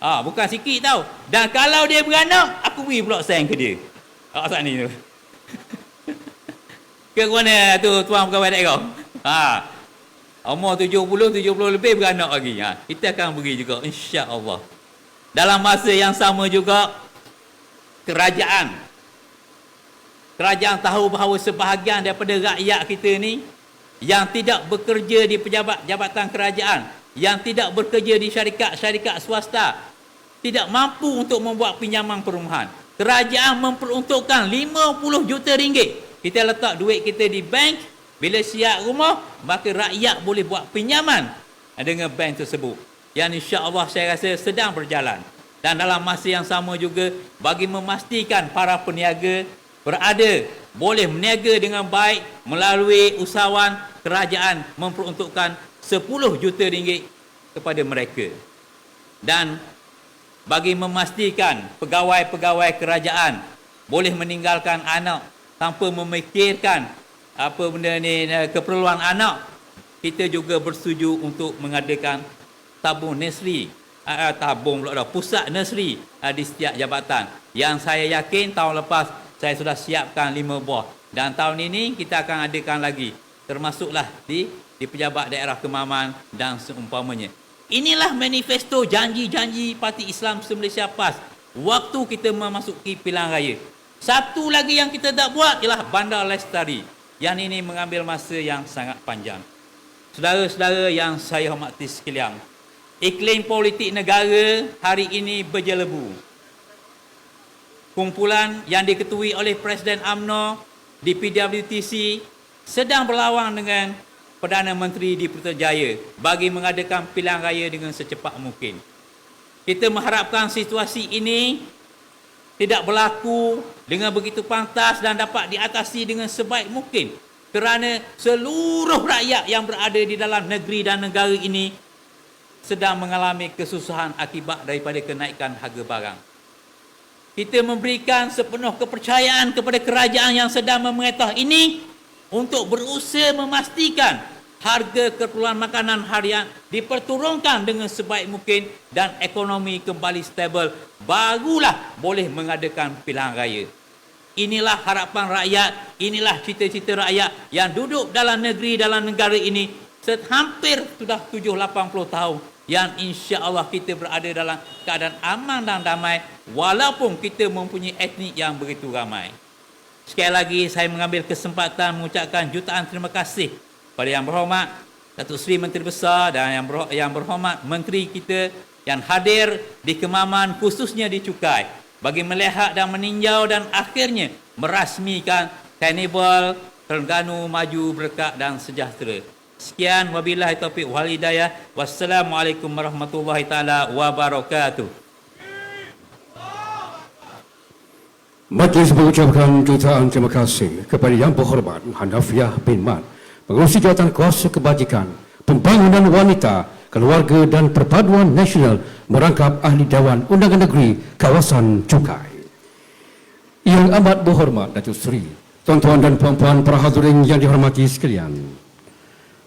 Bukan sikit tau. Dan kalau dia beranak, aku beri pula sen ke dia. Saat ni tu. Ke mana tu tuan pegawai daerah? Umur 70 lebih beranak lagi. Kita akan beri juga, insya-Allah. Dalam masa yang sama juga, kerajaan tahu bahawa sebahagian daripada rakyat kita ni yang tidak bekerja di pejabat-jabatan kerajaan, yang tidak bekerja di syarikat-syarikat swasta, tidak mampu untuk membuat pinjaman perumahan. Kerajaan memperuntukkan RM50 juta. Kita letak duit kita di bank, bila siap rumah, maka rakyat boleh buat pinjaman dengan bank tersebut. Yang insya-Allah saya rasa sedang berjalan. Dan dalam masa yang sama juga, bagi memastikan para peniaga boleh meniaga dengan baik melalui usahawan, kerajaan memperuntukkan RM10 juta kepada mereka. Dan bagi memastikan pegawai-pegawai kerajaan boleh meninggalkan anak tanpa memikirkan apa benda ni, keperluan anak, kita juga bersetuju untuk mengadakan tabung nursery, pusat nursery di setiap jabatan. Yang saya yakin tahun lepas saya sudah siapkan 5 buah. Dan tahun ini kita akan adakan lagi. Termasuklah di pejabat daerah Kemaman dan seumpamanya. Inilah manifesto janji-janji Parti Islam se-Malaysia PAS waktu kita memasuki pilihan raya. Satu lagi yang kita tak buat ialah Bandar Lestari. Yang ini mengambil masa yang sangat panjang. Saudara-saudara yang saya hormati sekalian, iklim politik negara hari ini berjelebu. Kumpulan yang diketuai oleh Presiden UMNO di PWTC sedang berlawang dengan Perdana Menteri di Putrajaya bagi mengadakan pilihan raya dengan secepat mungkin. Kita mengharapkan situasi ini tidak berlaku dengan begitu pantas dan dapat diatasi dengan sebaik mungkin, kerana seluruh rakyat yang berada di dalam negeri dan negara ini sedang mengalami kesusahan akibat daripada kenaikan harga barang. Kita memberikan sepenuh kepercayaan kepada kerajaan yang sedang memerintah ini untuk berusaha memastikan harga keperluan makanan harian diperturunkan dengan sebaik mungkin dan ekonomi kembali stabil, barulah boleh mengadakan pilihan raya. Inilah harapan rakyat, inilah cita-cita rakyat yang duduk dalam negeri, dalam negara ini hampir sudah 70-80 tahun, yang insya-Allah kita berada dalam keadaan aman dan damai walaupun kita mempunyai etnik yang begitu ramai. Sekali lagi saya mengambil kesempatan mengucapkan jutaan terima kasih pada Yang Berhormat Datuk Seri Menteri Besar dan yang berhormat Menteri kita yang hadir di Kemaman, khususnya di Cukai, bagi melihat dan meninjau dan akhirnya merasmikan Karnival Terengganu Maju Berkat dan Sejahtera. Sekian, wabillahi taufiq wal hidayah. Wassalamualaikum warahmatullahi taala wabarakatuh. Majlis mengucapkan jutaan terima kasih kepada Yang Berhormat Hanafiah bin Mat, Pengerusi Jawatan Kuasa Kebajikan, Pembangunan Wanita, Keluarga dan Perpaduan Nasional merangkap Ahli Dewan Undangan Negeri Kawasan Cukai. Yang amat berhormat Datuk Seri, tuan-tuan dan puan-puan para hadirin yang dihormati sekalian.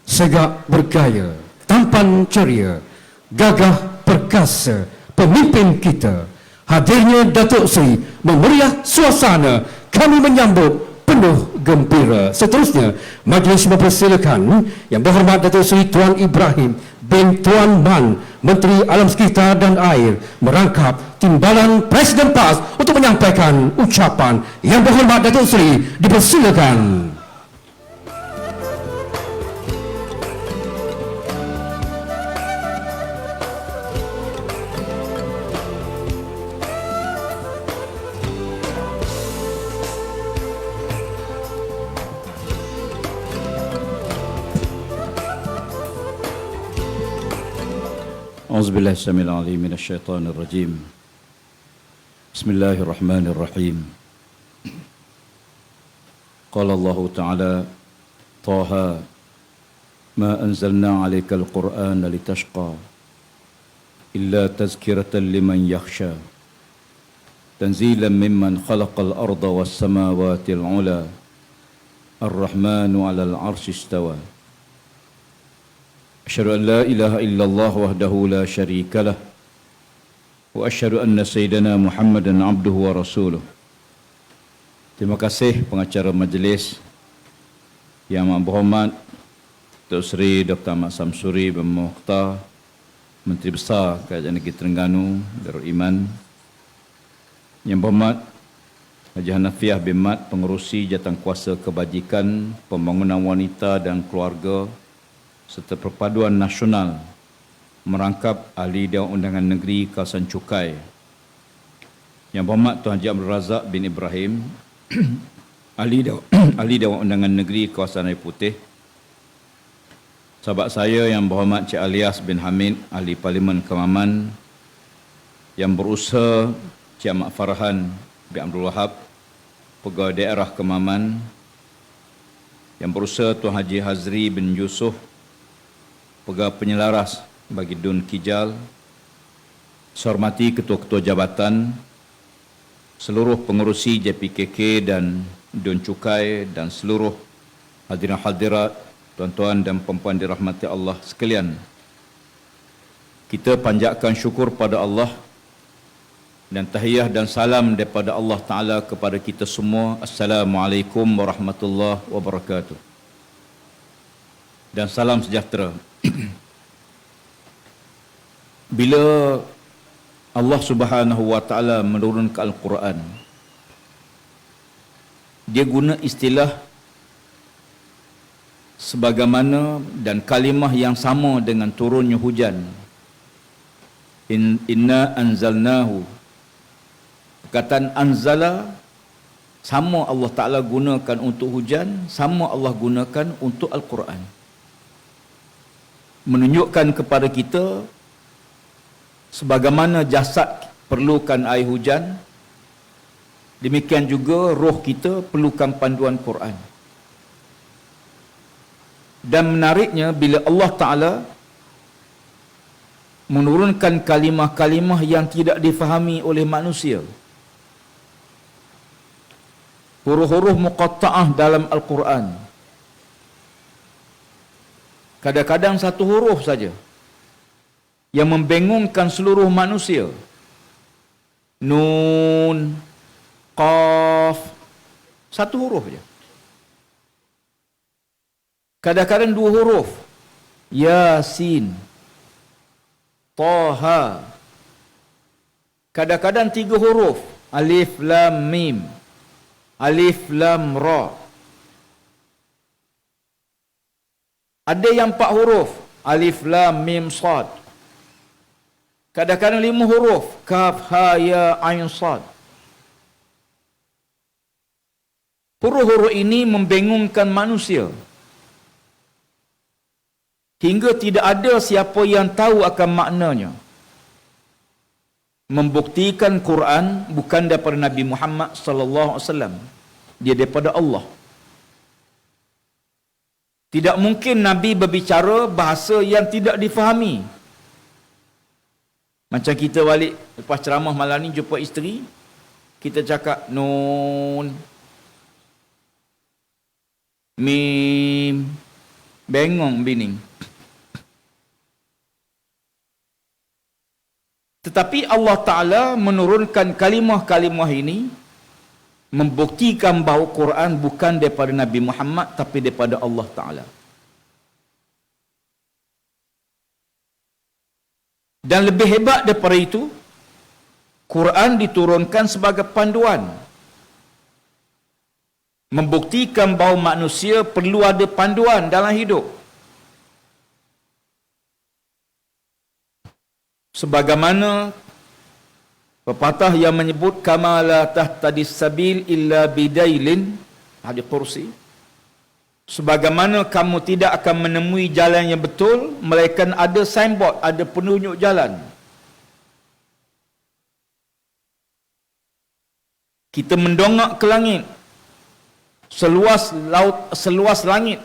Segak bergaya, tampan ceria, gagah perkasa pemimpin kita. Hadirnya Datuk Seri memeriah suasana, kami menyambut penuh gembira. Seterusnya, majlis mempersilakan Yang Berhormat Datuk Seri Tuan Ibrahim bin Tuan Man, Menteri Alam Sekitar dan Air, merangkap timbalan Presiden PAS untuk menyampaikan ucapan. Yang Berhormat Datuk Seri dipersilakan. A'udzubillahi samil alim minasyaitonir rajim. Bismillahirrahmanirrahim. قال الله تعالى طه ما أنزلنا عليك القرآن لتشقى إلا تذكرة لمن يخشى تنزيلا ممن خلق الأرض والسماوات العلى الرحمن على العرش استوى أشهد أن لا إله إلا الله وحده لا شريك له وأشهد أن سيدنا محمدا عبده ورسوله. Terima kasih pengacara majlis yang amat berhormat Datuk Seri Dr. Ahmad Samsuri bin Mokhtar, Menteri Besar Kerajaan Negeri Terengganu Darul Iman. Yang berhormat Haji Hanafiah bin Mat, Pengerusi Jawatankuasa Kebajikan, Pembangunan Wanita dan Keluarga serta Perpaduan Nasional merangkap Ahli Dewan Undangan Negeri Kawasan Cukai. Yang berhormat Tuan Haji Abdul Razak bin Ibrahim, Ahli Dewan Undangan Negeri Kawasan Air Putih. Sahabat saya yang berhormat Cik Alias bin Hamid, Ahli Parlimen Kemaman. Yang berusaha Cik Ahmad Farhan bin Abdul Wahab, Pegawai Daerah Kemaman. Yang berusaha Tuan Haji Hazri bin Yusof, Pegawai Penyelaras bagi Dun Kijal. Saya hormati ketua-ketua jabatan, seluruh pengerusi JPKK dan Dun Cukai dan seluruh hadirin hadirat, tuan-tuan dan puan-puan dirahmati Allah sekalian. Kita panjatkan syukur pada Allah dan tahiyah dan salam daripada Allah Ta'ala kepada kita semua. Assalamualaikum warahmatullahi wabarakatuh. Dan salam sejahtera. Bila Allah Subhanahu wa Ta'ala menurunkan Al-Quran, dia guna istilah sebagaimana dan kalimah yang sama dengan turunnya hujan. Inna anzalnahu. Perkataan anzala sama Allah Ta'ala gunakan untuk hujan, sama Allah gunakan untuk Al-Quran. Menunjukkan kepada kita sebagaimana jasad perlukan air hujan, demikian juga roh kita perlukan panduan Quran. Dan menariknya bila Allah Ta'ala menurunkan kalimah-kalimah yang tidak difahami oleh manusia. Huruf-huruf muqatta'ah dalam Al-Quran. Kadang-kadang satu huruf saja yang membingungkan seluruh manusia. Nun, Qaf, satu huruf saja. Kadang-kadang dua huruf. Yasin, Taha. Kadang-kadang tiga huruf. Alif, Lam, Mim. Alif, Lam, Ra. Ada yang 4 huruf. Alif, Lam, Mim, Sad. Kadang-kadang 5 huruf. Kaf, Ha, Ya, Ain, Sad. Huruf-huruf ini membingungkan manusia. Hingga tidak ada siapa yang tahu akan maknanya. Membuktikan Quran bukan daripada Nabi Muhammad sallallahu alaihi wasallam. Dia daripada Allah. Tidak mungkin Nabi berbicara bahasa yang tidak difahami. Macam kita balik lepas ceramah malam ni jumpa isteri, kita cakap Nun, Mim, bengong bini. Tetapi Allah Ta'ala menurunkan kalimah-kalimah ini membuktikan bahawa Quran bukan daripada Nabi Muhammad tapi daripada Allah Ta'ala. Dan lebih hebat daripada itu, Quran diturunkan sebagai panduan. Membuktikan bahawa manusia perlu ada panduan dalam hidup. Sebagaimana pepatah yang menyebut kama la tahtadis sabil illa bidailin, hadis kursi. Sebagaimana kamu tidak akan menemui jalan yang betul melainkan ada signboard, ada penunjuk jalan. Kita mendongak ke langit seluas laut, seluas langit.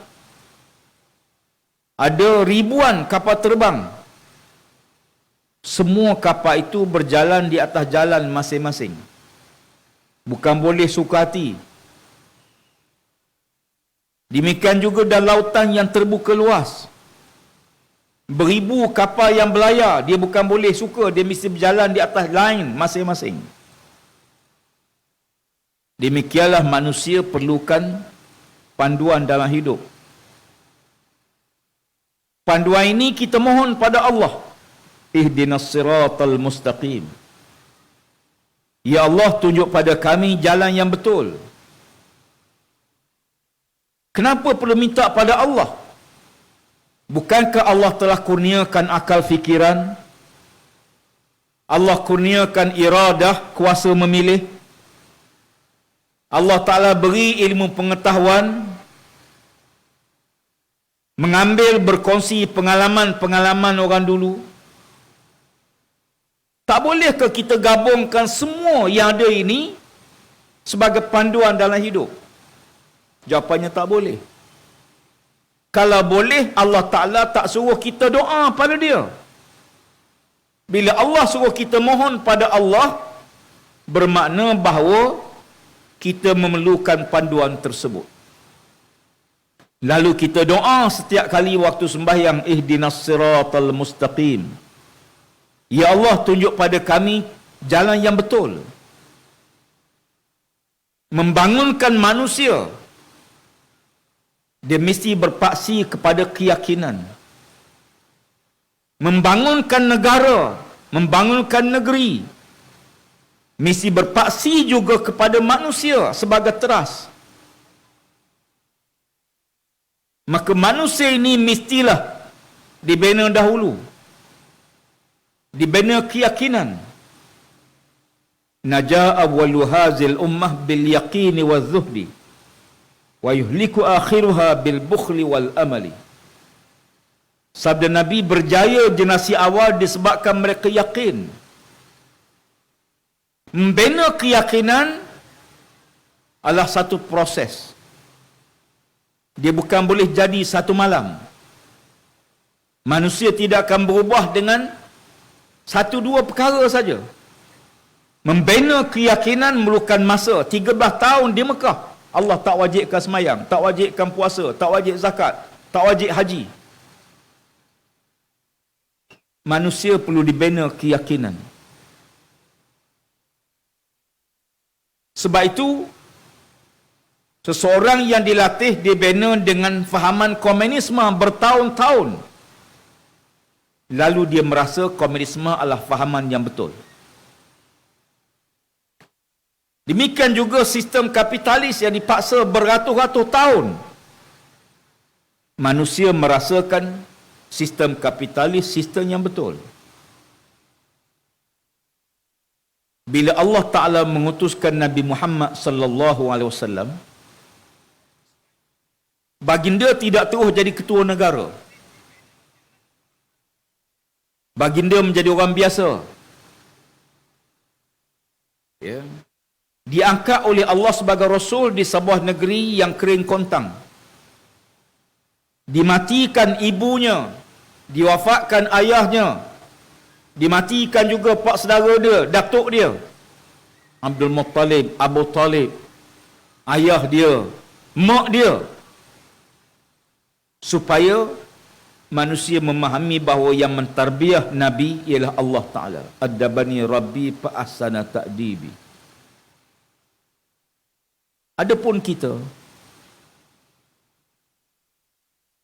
Ada ribuan kapal terbang. Semua kapal itu berjalan di atas jalan masing-masing. Bukan boleh suka hati. Demikian juga dalam lautan yang terbuka luas. Beribu kapal yang berlayar, dia bukan boleh suka, dia mesti berjalan di atas line masing-masing. Demikianlah manusia perlukan panduan dalam hidup. Panduan ini kita mohon pada Allah. Ihdinas siratal mustaqim. Ya Allah, tunjuk pada kami jalan yang betul. Kenapa perlu minta pada Allah? Bukankah Allah telah kurniakan akal fikiran? Allah kurniakan iradah, kuasa memilih? Allah Ta'ala beri ilmu pengetahuan, mengambil berkongsi pengalaman-pengalaman orang dulu. Tak bolehkah kita gabungkan semua yang ada ini sebagai panduan dalam hidup? Jawapannya tak boleh. Kalau boleh, Allah Ta'ala tak suruh kita doa pada dia. Bila Allah suruh kita mohon pada Allah, bermakna bahawa kita memerlukan panduan tersebut. Lalu kita doa setiap kali waktu sembahyang, ihdinas siratal mustaqim. Ya Allah, tunjuk pada kami jalan yang betul. Membangunkan manusia, dia mesti berpaksi kepada keyakinan. Membangunkan negara, membangunkan negeri, mesti berpaksi juga kepada manusia sebagai teras. Maka manusia ini mestilah dibina dahulu, dibina keyakinan. Naja'a awwalu hazil ummah bil yaqini wal zuhdi wa yuhliku akhiruha bil bukhli wal amali. Sabda Nabi, berjaya generasi awal disebabkan mereka yakin. Membina keyakinan adalah satu proses. Dia bukan boleh jadi satu malam. Manusia tidak akan berubah dengan satu dua perkara saja. Membina keyakinan memerlukan masa. 13 tahun di Mekah, Allah tak wajibkan semayang, tak wajibkan puasa, tak wajib zakat, tak wajib haji. Manusia perlu dibina keyakinan. Sebab itu, seseorang yang dilatih dibina dengan fahaman komunisme bertahun-tahun, lalu dia merasa komunisme adalah fahaman yang betul. Demikian juga sistem kapitalis yang dipaksa beratus-ratus tahun. Manusia merasakan sistem kapitalis sistem yang betul. Bila Allah Ta'ala mengutuskan Nabi Muhammad sallallahu alaihi wasallam, baginda tidak terus jadi ketua negara. Baginda menjadi orang biasa. Ya. Diangkat oleh Allah sebagai Rasul di sebuah negeri yang kering kontang. Dimatikan ibunya, diwafatkan ayahnya, dimatikan juga pak saudara dia, datuk dia, Abdul Muttalib, Abu Talib, ayah dia, mak dia, supaya manusia memahami bahawa yang mentarbiah Nabi ialah Allah Ta'ala. Adabani Rabbi fa ahsana ta'dibi. Adapun kita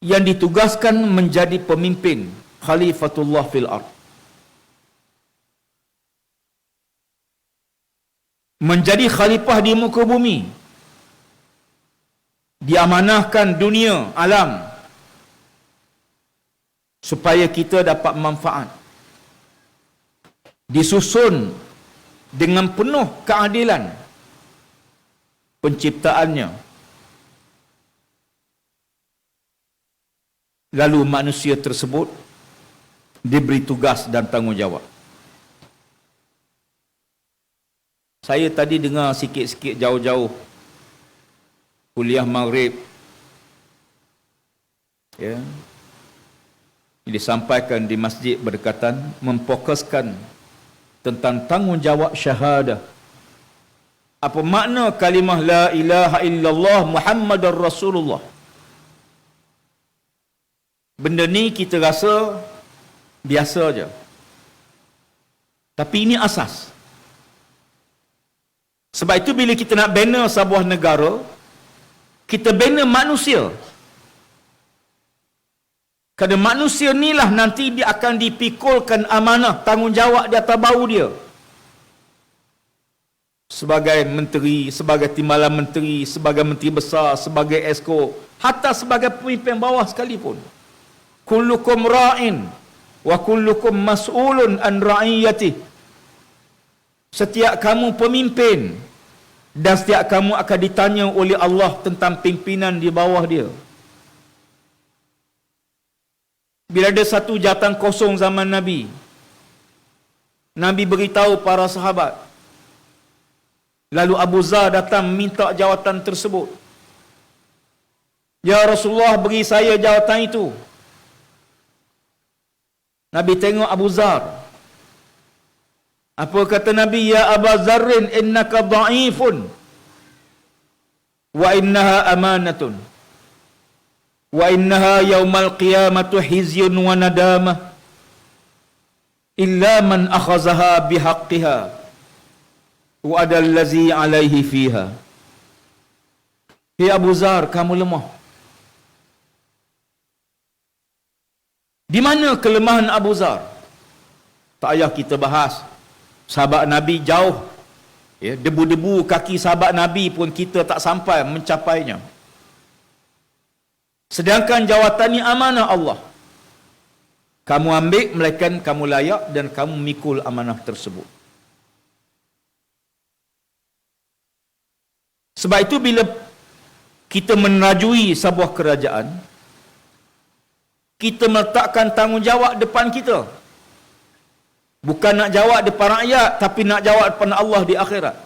yang ditugaskan menjadi pemimpin Khalifatullah fil ard, menjadi khalifah di muka bumi, diamanahkan dunia, alam, supaya kita dapat manfaat. Disusun dengan penuh keadilan penciptaannya. Lalu manusia tersebut diberi tugas dan tanggungjawab. Saya tadi dengar sikit-sikit jauh-jauh kuliah maghrib. Ya. Disampaikan di masjid berdekatan, memfokuskan tentang tanggungjawab syahadah. Apa makna kalimah la ilaha illallah Muhammadar Rasulullah? Benda ni kita rasa biasa aja. Tapi ini asas. Sebab itu bila kita nak bina sebuah negara, kita bina manusia. Kerana manusia inilah nanti dia akan dipikulkan amanah, tanggungjawab di atas bahu dia. Sebagai menteri, sebagai timbalan menteri, sebagai menteri besar, sebagai esko, hatta sebagai pemimpin bawah sekalipun. Kullukum ra'in wa kullukum mas'ulun an ra'iyatih. Setiap kamu pemimpin dan setiap kamu akan ditanya oleh Allah tentang pimpinan di bawah dia. Bila ada satu jawatan kosong zaman Nabi, Nabi beritahu para sahabat. Lalu Abu Zar datang minta jawatan tersebut. Ya Rasulullah, beri saya jawatan itu. Nabi tengok Abu Zar. Apa kata Nabi? Ya Aba Zarrin, innaka dha'ifun wa innaha amanatun wa innaha yaumal qiyamatu hizyun wa nadamah illa man akhazaha bihaqqiha wa adal ladzi alaihi fiha. Hei Abu Zar, kamu lemah. Di mana kelemahan Abu Zar? Tak payah kita bahas. Sahabat Nabi jauh. Ya, debu-debu kaki sahabat Nabi pun kita tak sampai mencapainya. Sedangkan jawatan ni amanah Allah. Kamu ambil, melainkan kamu layak dan kamu mikul amanah tersebut. Sebab itu bila kita menrajui sebuah kerajaan, kita meletakkan tanggungjawab depan kita. Bukan nak jawab depan rakyat, tapi nak jawab depan Allah di akhirat.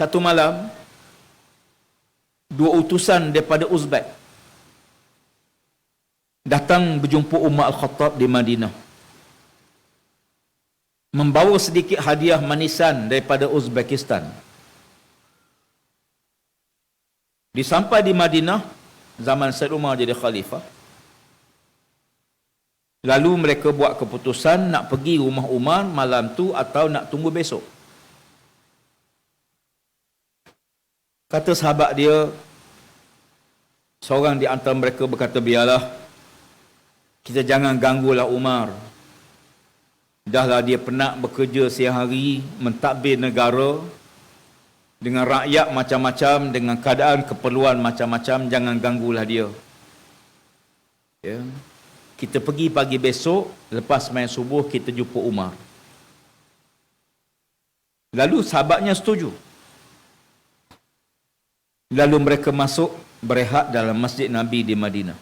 Satu malam, dua utusan daripada Uzbek datang berjumpa Umar Al-Khattab di Madinah, membawa sedikit hadiah manisan daripada Uzbekistan. Disampai di Madinah zaman Said Umar jadi khalifah. Lalu mereka buat keputusan nak pergi rumah Umar malam tu atau nak tunggu besok. Kata sahabat dia, seorang di antara mereka berkata, biarlah, kita jangan ganggulah Umar. Dahlah dia penat bekerja siang hari, mentadbir negara, dengan rakyat macam-macam, dengan keadaan keperluan macam-macam, jangan ganggulah dia. Ya. Kita pergi pagi besok, lepas main subuh kita jumpa Umar. Lalu sahabatnya setuju. Lalu mereka masuk berehat dalam masjid Nabi di Madinah.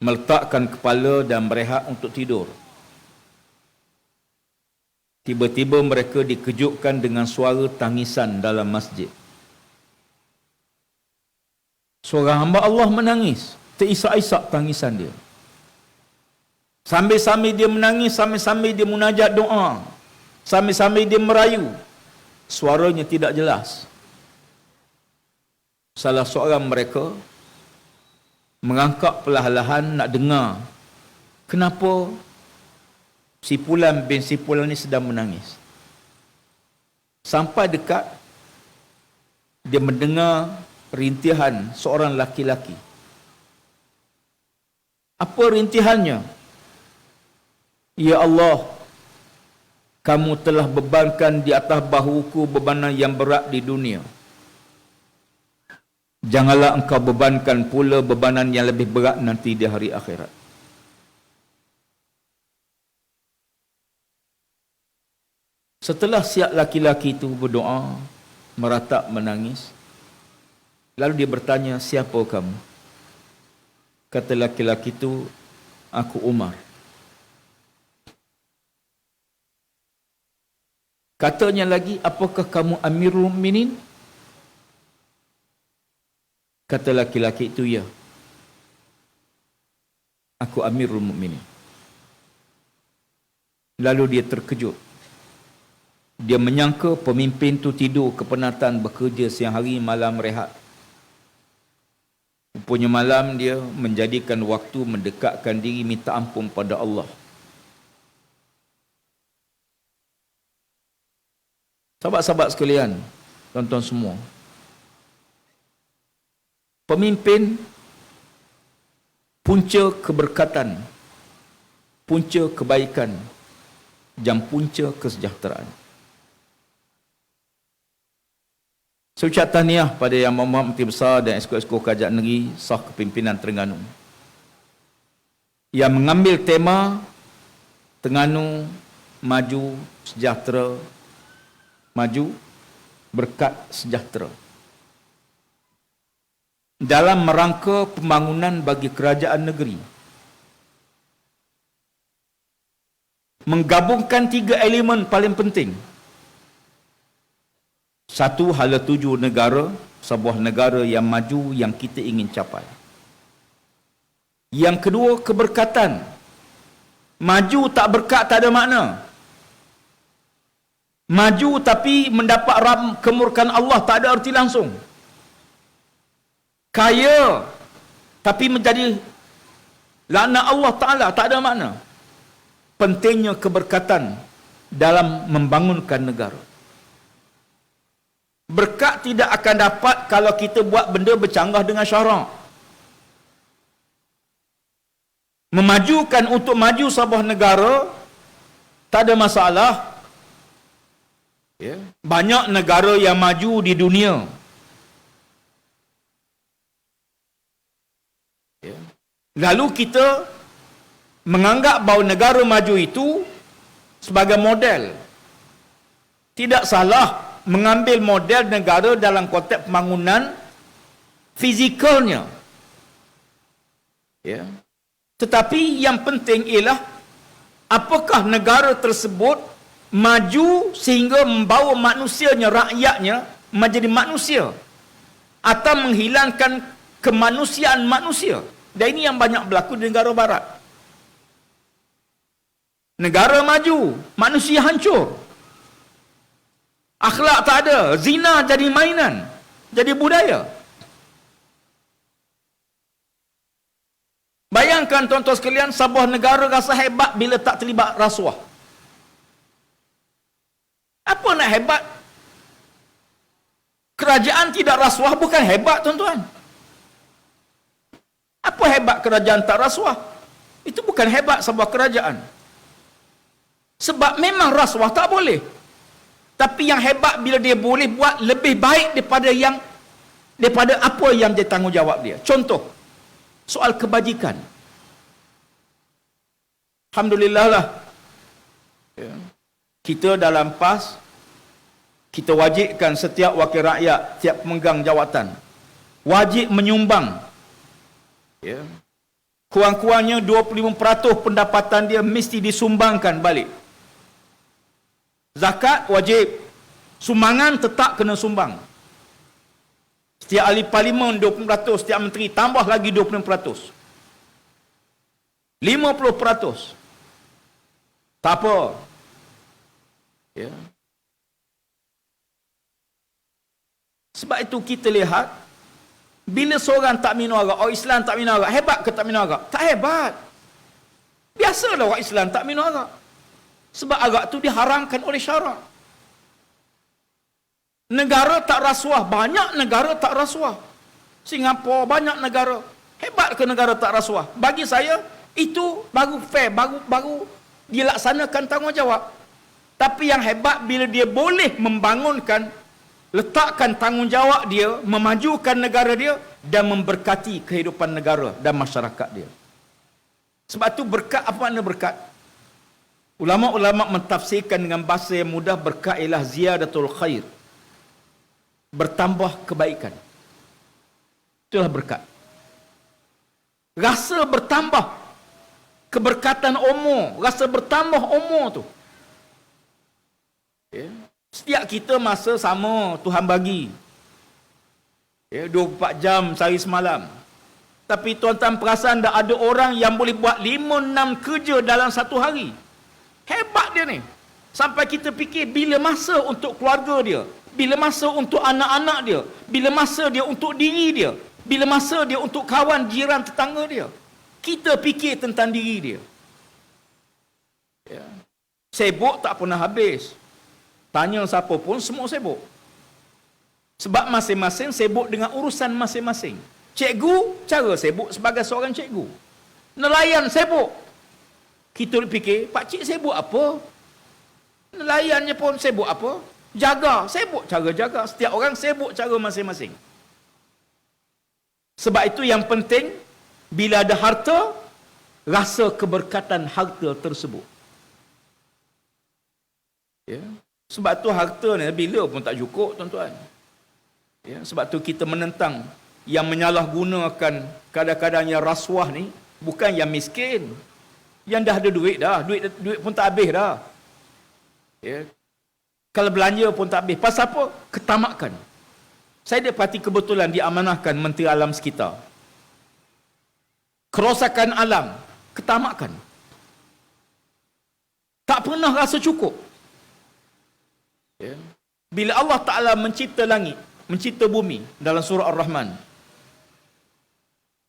Meletakkan kepala dan berehat untuk tidur. Tiba-tiba mereka dikejutkan dengan suara tangisan dalam masjid. Seorang hamba Allah menangis. Terisak-isak tangisan dia. Sambil-sambil dia menangis, sambil-sambil dia munajat doa, sambil-sambil dia merayu. Suaranya tidak jelas. Salah seorang mereka mengangkat perlahan-lahan nak dengar kenapa si Fulan bin si Fulan ni sedang menangis. Sampai dekat, dia mendengar rintihan seorang laki-laki. Apa rintihannya? Ya Allah, kamu telah bebankan di atas bahuku bebanan yang berat di dunia. Janganlah engkau bebankan pula bebanan yang lebih berat nanti di hari akhirat. Setelah siap laki-laki itu berdoa, meratap menangis, lalu dia bertanya, siapa kamu? Kata laki-laki itu, aku Umar. Katanya lagi, apakah kamu Amirul Mukminin? Kata laki-laki itu, ya. Aku Amirul Mukminin. Lalu dia terkejut. Dia menyangka pemimpin tu tidur kepenatan, bekerja siang hari, malam rehat. Rupanya malam dia menjadikan waktu mendekatkan diri minta ampun pada Allah. Sahabat-sahabat sekalian, tuan-tuan semua, pemimpin punca keberkatan, punca kebaikan, dan punca kesejahteraan. Saya ucap tahniah pada Yang Mohd Menteri Besar dan Esko-Esko Kerajaan Negeri Sah Kepimpinan Terengganu yang mengambil tema Terengganu Maju Sejahtera, Maju Berkat Sejahtera dalam merangka pembangunan bagi kerajaan negeri. Menggabungkan 3 elemen paling penting. Satu, hala tuju negara, sebuah negara yang maju yang kita ingin capai. Yang kedua, keberkatan. Maju tak berkat tak ada makna. Maju tapi mendapat kemurkaan Allah tak ada arti langsung. Kaya tapi menjadi laknat Allah Ta'ala tak ada makna. Pentingnya keberkatan dalam membangunkan negara. Berkat tidak akan dapat kalau kita buat benda bercanggah dengan syarak. Memajukan untuk maju sebuah negara tak ada masalah. Ya. Banyak negara yang maju di dunia. Ya. Lalu kita menganggap bahawa negara maju itu sebagai model. Tidak salah mengambil model negara dalam konteks pembangunan fizikalnya. Ya. Tetapi yang penting ialah apakah negara tersebut maju sehingga membawa manusianya, rakyatnya menjadi manusia atau menghilangkan kemanusiaan manusia. Dan ini yang banyak berlaku di negara barat. Negara maju, manusia hancur. Akhlak tak ada, zina jadi mainan, jadi budaya. Bayangkan tuan-tuan sekalian, sebuah negara rasa hebat bila tak terlibat rasuah. Apa nak hebat? Kerajaan tidak rasuah bukan hebat, tuan-tuan. Apa hebat kerajaan tak rasuah? Itu bukan hebat sebuah kerajaan. Sebab memang rasuah tak boleh. Tapi yang hebat bila dia boleh buat lebih baik daripada apa yang dia tanggungjawab dia. Contoh, soal kebajikan. Alhamdulillah lah. Ya. Kita dalam PAS, kita wajibkan setiap wakil rakyat, setiap pemegang jawatan, wajib menyumbang. Ya. Kurang-kurangnya 25% pendapatan dia mesti disumbangkan balik. Zakat wajib. Sumbangan tetap kena sumbang. Setiap ahli parlimen 20%, setiap menteri tambah lagi 20%. 50%. Tak apa. Ya. Sebab itu kita lihat, bila seorang tak minum arak, orang Islam tak minum arak, hebat ke tak minum arak? Tak hebat. Biasalah orang Islam tak minum arak. Sebab arak tu diharamkan oleh syarak. Negara tak rasuah, banyak negara tak rasuah. Singapura banyak negara. Hebat ke negara tak rasuah? Bagi saya itu baru fair, baru dilaksanakan tanggungjawab. Tapi yang hebat bila dia boleh membangunkan, letakkan tanggungjawab dia, memajukan negara dia dan memberkati kehidupan negara dan masyarakat dia. Sebab tu berkat, apa makna berkat? Ulama-ulama mentafsirkan dengan bahasa yang mudah, berkat ialah ziyadatul khair. Bertambah kebaikan. Itulah berkat. Rasa bertambah. Keberkatan umur. Rasa bertambah umur tu. Okay. Setiap kita masa sama Tuhan bagi. 24 jam sehari semalam. Tapi tuan-tuan perasan tak ada orang yang boleh buat 5-6 kerja dalam satu hari. Hebat dia ni. Sampai kita fikir bila masa untuk keluarga dia, bila masa untuk anak-anak dia, bila masa dia untuk diri dia, bila masa dia untuk kawan jiran tetangga dia. Kita fikir tentang diri dia. Sibuk tak pernah habis. Tanya siapa pun semua sibuk. Sebab masing-masing sibuk dengan urusan masing-masing. Cikgu cara sibuk sebagai seorang cikgu. Nelayan sibuk. Kita fikir, pak cik sibuk apa? Nelayannya pun sibuk apa? Jaga, sibuk cara jaga. Setiap orang sibuk cara masing-masing. Sebab itu yang penting, bila ada harta, rasa keberkatan harta tersebut. Ya. Sebab tu harta ni bila pun tak cukup, tuan-tuan. Ya. Sebab tu kita menentang yang menyalahgunakan kadang-kadang yang rasuah ni, bukan yang miskin. Yang dah ada duit dah. Duit pun tak habis dah. Ya. Kalau belanja pun tak habis. Pasal apa? Ketamakan. Saya dapati kebetulan diamanahkan Menteri Alam Sekitar. Kerosakan alam. Ketamakan. Tak pernah rasa cukup. Ya. Bila Allah Ta'ala mencipta langit, mencipta bumi dalam surah Ar-Rahman.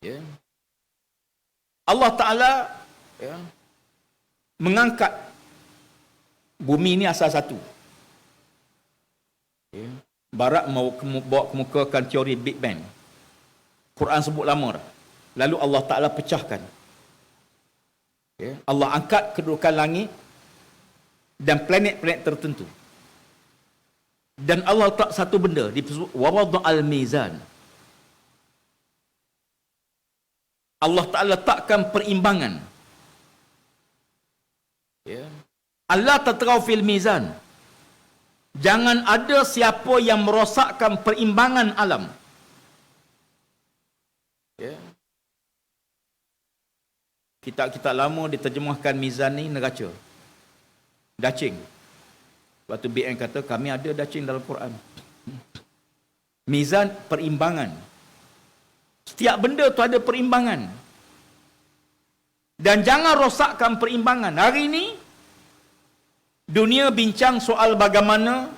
Ya. Allah Ta'ala mengangkat bumi ini asal satu. Ya. Barat mau bawa kemukakan teori Big Bang. Quran sebut lama dah. Lalu Allah Ta'ala pecahkan. Ya. Allah angkat kedudukan langit dan planet-planet tertentu. Dan Allah tak satu benda disebut wawada'al mizan. Allah Ta'ala takkan perimbangan. Ya. Allah tatrau fil mizan. Jangan ada siapa yang merosakkan perimbangan alam. Ya. Kitab-kitab lama diterjemahkan mizan ni neraca. Dacing. Waktu BN kata kami ada dacing dalam Quran. Mizan perimbangan. Setiap benda tu ada perimbangan. Dan jangan rosakkan perimbangan. Hari ini dunia bincang soal bagaimana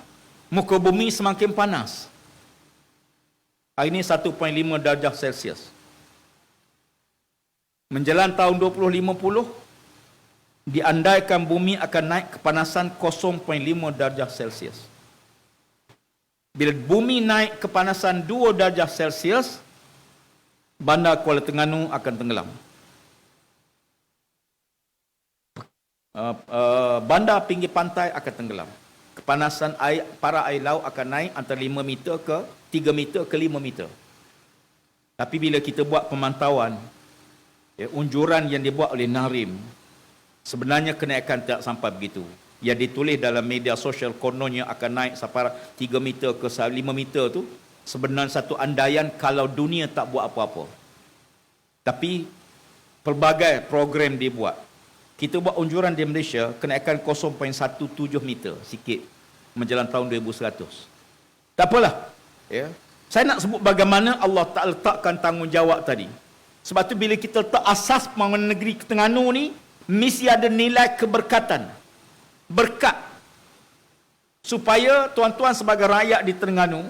muka bumi semakin panas. Hari ini 1.5 darjah Celsius. Menjelang tahun 2050, diandaikan bumi akan naik kepanasan 0.5 darjah Celsius. Bila bumi naik kepanasan 2 darjah Celsius, bandar Kuala Terengganu akan tenggelam. Bandar pinggir pantai akan tenggelam. Kepanasan air, para air laut akan naik antara 5 meter ke 3 meter ke 5 meter. Tapi bila kita buat pemantauan, unjuran yang dibuat oleh Narim, sebenarnya kenaikan tak sampai begitu. Yang ditulis dalam media sosial kononnya akan naik sampai 3 meter ke 5 meter tu, sebenarnya satu andaian kalau dunia tak buat apa-apa. Tapi pelbagai program dibuat. Kita buat unjuran di Malaysia, kenaikan 0.17 meter, sikit, menjelang tahun 2100. Tak apalah. Ya. Saya nak sebut bagaimana Allah tak letakkan tanggungjawab tadi. Sebab tu bila kita letak asas pembangunan negeri Terengganu ni, mesti ada nilai keberkatan. Berkat. Supaya tuan-tuan sebagai rakyat di Terengganu,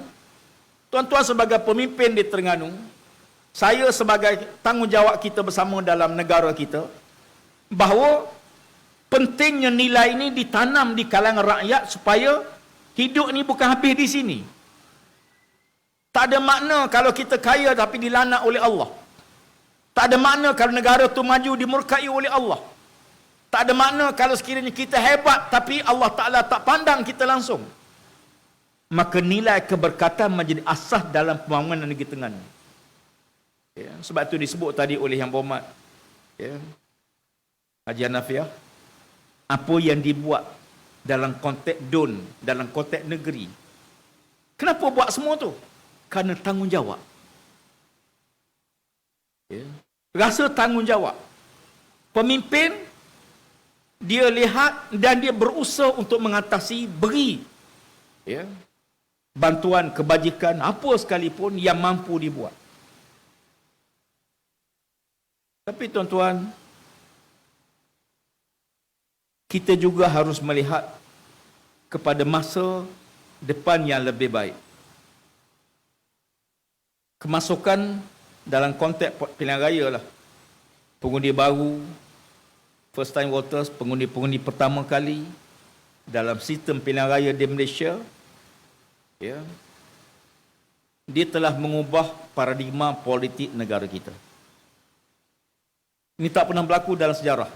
tuan-tuan sebagai pemimpin di Terengganu, saya sebagai tanggungjawab kita bersama dalam negara kita, bahawa pentingnya nilai ini ditanam di kalangan rakyat supaya hidup ni bukan habis di sini. Tak ada makna kalau kita kaya tapi dilaknat oleh Allah. Tak ada makna kalau negara tu maju dimurkai oleh Allah. Tak ada makna kalau sekiranya kita hebat tapi Allah Ta'ala tak pandang kita langsung. Maka nilai keberkatan menjadi asas dalam pembangunan negeri Terengganu. Ya, sebab itu disebut tadi oleh Yang Berhormat Haji Hanafiah, apa yang dibuat dalam konteks DUN, dalam konteks negeri. Kenapa buat semua tu? Kerana tanggungjawab. Ya. Rasa tanggungjawab. Pemimpin, dia lihat dan dia berusaha untuk mengatasi beri Ya. Bantuan kebajikan apa sekalipun yang mampu dibuat. Tapi tuan-tuan, kita juga harus melihat kepada masa depan yang lebih baik. Kemasukan dalam konteks pilihan raya lah. Pengundi baru, first time voters, pengundi-pengundi pertama kali dalam sistem pilihan raya di Malaysia, ya, dia telah mengubah paradigma politik negara kita. Ini tak pernah berlaku dalam sejarah.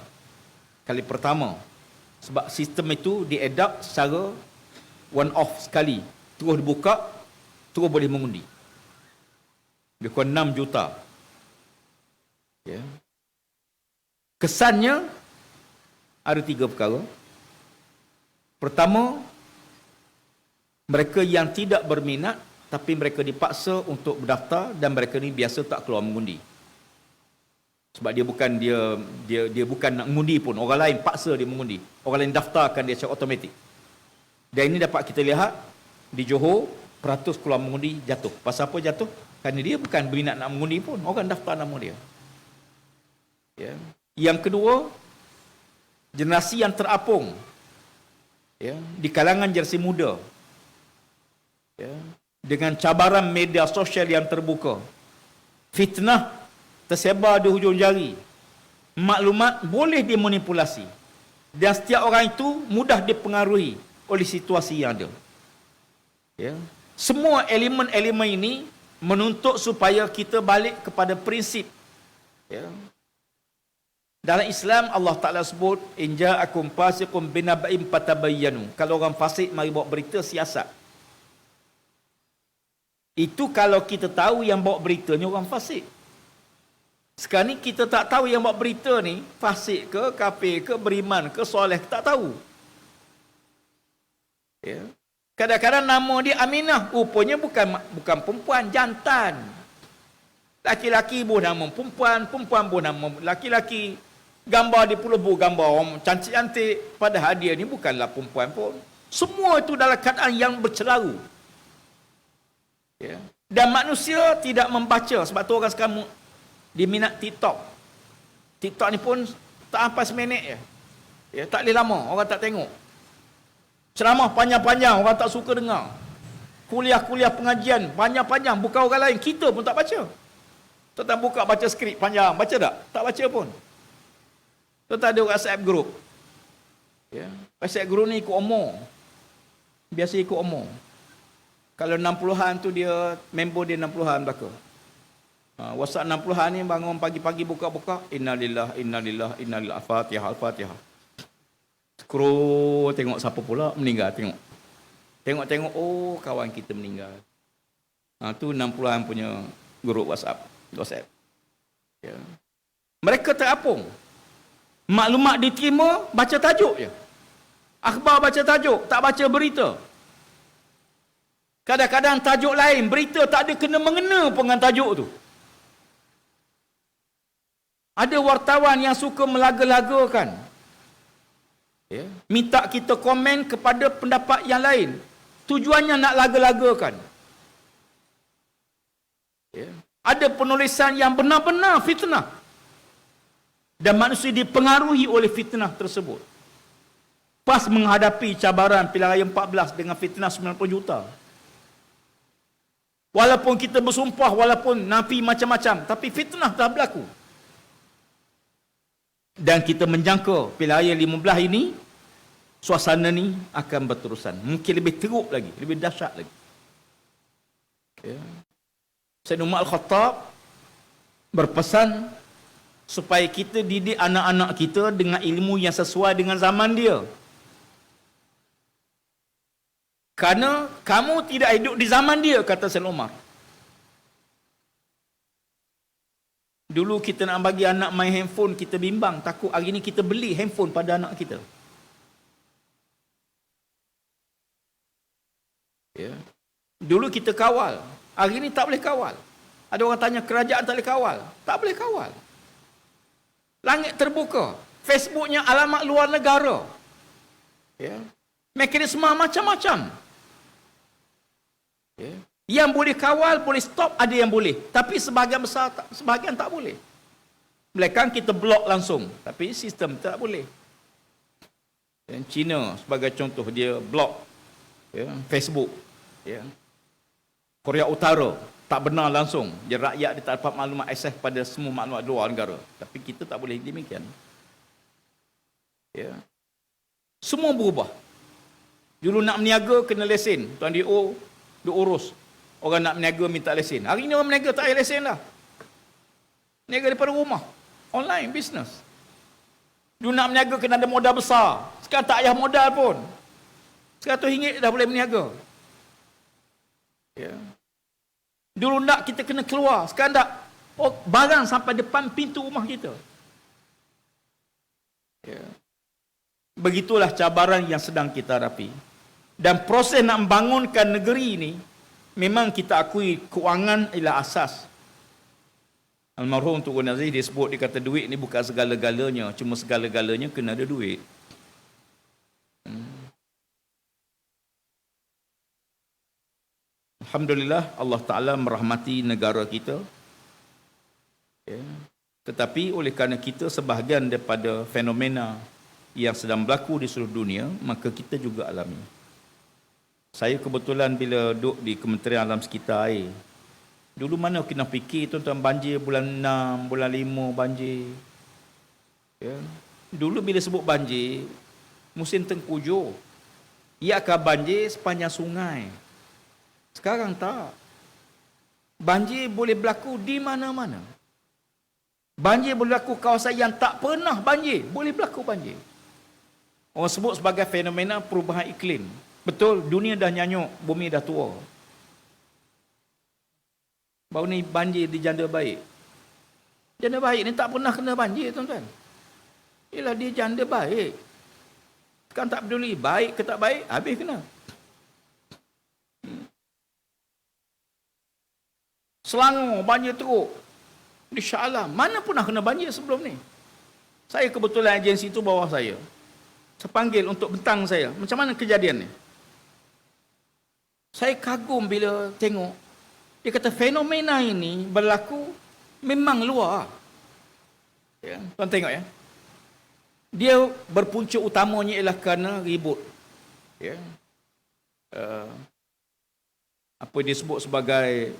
Kali pertama. Sebab sistem itu diadapt secara one off sekali. Terus dibuka, terus boleh mengundi. Lebih kurang 6 juta. Ya. Kesannya ada 3 perkara. Pertama, mereka yang tidak berminat tapi mereka dipaksa untuk berdaftar dan mereka ni biasa tak keluar mengundi. Sebab dia bukan nak mengundi pun, orang lain paksa dia mengundi. Orang lain daftarkan dia secara automatik. Dan ini dapat kita lihat di Johor, peratus keluar mengundi jatuh. Pasal apa jatuh? Kerana dia bukan berminat nak mengundi pun, orang daftar nama dia. Ya. Yang kedua, generasi yang terapung, ya, di kalangan generasi muda, ya, dengan cabaran media sosial yang terbuka, fitnah tersebar di hujung jari, maklumat boleh dimanipulasi dan setiap orang itu mudah dipengaruhi oleh situasi yang ada. Ya. Semua elemen-elemen ini menuntut supaya kita balik kepada prinsip. Ya. Dalam Islam Allah Ta'ala sebut, in ja'akum fasiqun binaba'in fatabayyanu. Kalau orang fasik mari bawa berita siasat. Itu kalau kita tahu yang bawa beritanya orang fasik. Sekarang ni kita tak tahu yang buat berita ni fasik ke, kafir ke, beriman ke, soleh, tak tahu. Ya. Kadang-kadang nama dia Aminah, rupanya bukan perempuan, jantan. Laki-laki pun nama perempuan, perempuan pun nama laki-laki. Gambar di Pulau gambar orang cantik-cantik, padahal dia ni bukanlah perempuan pun. Semua itu dalam keadaan yang bercelaru. Ya. Dan manusia tidak membaca, sebab tu orang sekarang dia minat TikTok. TikTok ni pun tak sampai seminit je. Ya, tak boleh lama, orang tak tengok. Ceramah panjang-panjang, orang tak suka dengar. Kuliah-kuliah pengajian panjang-panjang, bukan orang lain, kita pun tak baca. Tuan-tuan buka baca skrip panjang, baca tak? Tak baca pun. Tuan-tuan ada WhatsApp group. Ya. WhatsApp group ni ikut umur. Biasa ikut umur. Kalau 60-an tu dia, member dia 60-an belaka. WhatsApp 60-an ni bangun pagi-pagi buka-buka, innalillah, innalillah, innalillah, al-fatihah, al-fatihah. Scroll, tengok siapa pula meninggal, tengok. Tengok-tengok, oh kawan kita meninggal. Tu 60-an punya grup WhatsApp. Ya. Mereka terapung. Maklumat diterima, baca tajuk je. Akhbar baca tajuk, tak baca berita. Kadang-kadang tajuk lain, berita tak ada kena-mengena pun dengan tajuk tu. Ada wartawan yang suka melaga-lagakan. Ya. Minta kita komen kepada pendapat yang lain. Tujuannya nak laga-lagakan. Ya. Ada penulisan yang benar-benar fitnah. Dan manusia dipengaruhi oleh fitnah tersebut. Pas menghadapi cabaran pilihan raya 14 dengan fitnah 90 juta. Walaupun kita bersumpah, walaupun nafi macam-macam, tapi fitnah telah berlaku. Dan kita menjangka pilihan raya 15 ini, suasana ni akan berterusan. Mungkin lebih teruk lagi, lebih dahsyat lagi. Ya. Sayyidina Umar Al-Khattab berpesan supaya kita didik anak-anak kita dengan ilmu yang sesuai dengan zaman dia. Kerana kamu tidak hidup di zaman dia, kata Sayyidina Umar. Dulu kita nak bagi anak main handphone, kita bimbang, takut hari ni kita beli handphone pada anak kita. Ya. Dulu kita kawal, hari ni tak boleh kawal. Ada orang tanya, kerajaan tak boleh kawal. Tak boleh kawal. Langit terbuka. Facebooknya alamat luar negara. Ya. Mekanisme macam-macam. Yang boleh kawal, boleh stop, ada yang boleh. Tapi sebahagian besar, sebahagian tak boleh. Belakang kita blok langsung. Tapi sistem tak boleh. Dan China sebagai contoh, dia blok Facebook. Korea Utara tak benar langsung. Dia rakyat dia tak dapat maklumat, akses pada semua maklumat luar negara. Tapi kita tak boleh demikian. Semua berubah. Dulu nak meniaga kena lesen. Tuan DO dia urus. Orang nak meniaga minta lesen. Hari ni orang meniaga tak payah lesen dah. Meniaga daripada rumah. Online business. Dulu nak meniaga kena ada modal besar. Sekarang tak payah modal pun. RM100 dah boleh meniaga. Dulu nak kita kena keluar. Sekarang tak. Barang sampai depan pintu rumah kita. Begitulah cabaran yang sedang kita hadapi. Dan proses nak membangunkan negeri ini, memang kita akui kewangan ialah asas. Almarhum Tuan Aziz dia sebut, dia kata duit ni bukan segala-galanya, cuma segala-galanya kena ada duit. Alhamdulillah Allah Ta'ala merahmati negara kita. Tetapi oleh kerana kita sebahagian daripada fenomena yang sedang berlaku di seluruh dunia, maka kita juga alami. Saya kebetulan bila duduk di Kementerian Alam Sekitar Air, dulu mana kena fikir tuan-tuan banjir bulan 6, bulan 5 banjir. Dulu bila sebut banjir, musim tengkujuh, ia akan banjir sepanjang sungai. Sekarang tak. Banjir boleh berlaku di mana-mana. Banjir boleh berlaku kawasan yang tak pernah banjir, boleh berlaku banjir. Orang sebut sebagai fenomena perubahan iklim. Betul, dunia dah nyanyuk, bumi dah tua. Baru ni banjir di Janda Baik. Janda Baik ni tak pernah kena banjir, tuan-tuan. Ialah dia janda baik. Sekarang tak peduli baik ke tak baik, habis kena. Selangor banjir teruk. Di Shah Alam, mana pernah kena banjir sebelum ni? Saya kebetulan agensi tu bawah saya. Saya panggil untuk bentang saya. Macam mana kejadian ni? Saya kagum bila tengok. Dia kata fenomena ini berlaku memang luar. Tuan tengok ya. Dia berpunca utamanya ialah kerana ribut. Apa dia sebut sebagai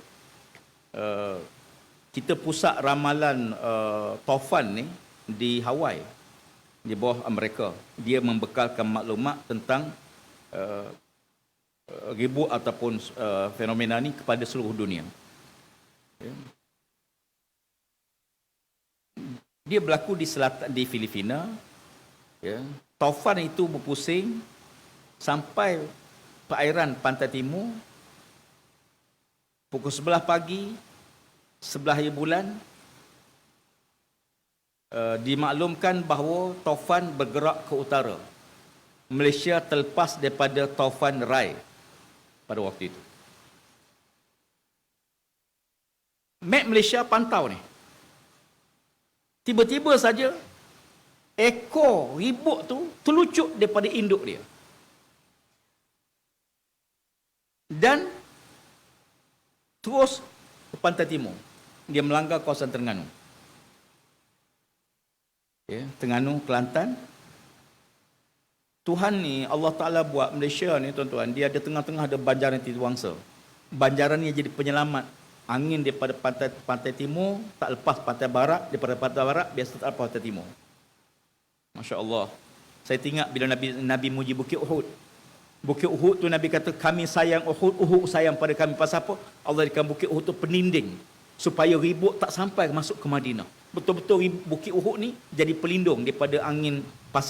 kita pusat ramalan taufan ni di Hawaii, di bawah Amerika. Dia membekalkan maklumat tentang ribut ataupun fenomena ni kepada seluruh dunia. Dia berlaku di selatan, di Filipina. Taufan itu berpusing sampai perairan pantai timur. Pukul 11 pagi, 11 hari bulan, dimaklumkan bahawa taufan bergerak ke utara. Malaysia terlepas daripada taufan Rai pada waktu itu. Map Malaysia pantau ni. Tiba-tiba saja ekor ribut tu terlucut daripada induk dia. Dan terus ke pantai timur. Dia melanggar kawasan Terengganu. Terengganu, Kelantan. Tuhan ni, Allah Ta'ala buat Malaysia ni tuan-tuan, dia ada tengah-tengah ada banjaran Titiwangsa. Banjaran ni jadi penyelamat. Angin daripada pantai timur tak lepas pantai barat, daripada pantai barat biasa tak lepas pantai timur. Masya Allah. Saya teringat bila Nabi muji Bukit Uhud. Bukit Uhud tu Nabi kata kami sayang Uhud, Uhud sayang pada kami. Pasal apa? Allah jadikan Bukit Uhud tu peninding supaya ribut tak sampai masuk ke Madinah. Betul-betul Bukit Uhud ni jadi pelindung daripada angin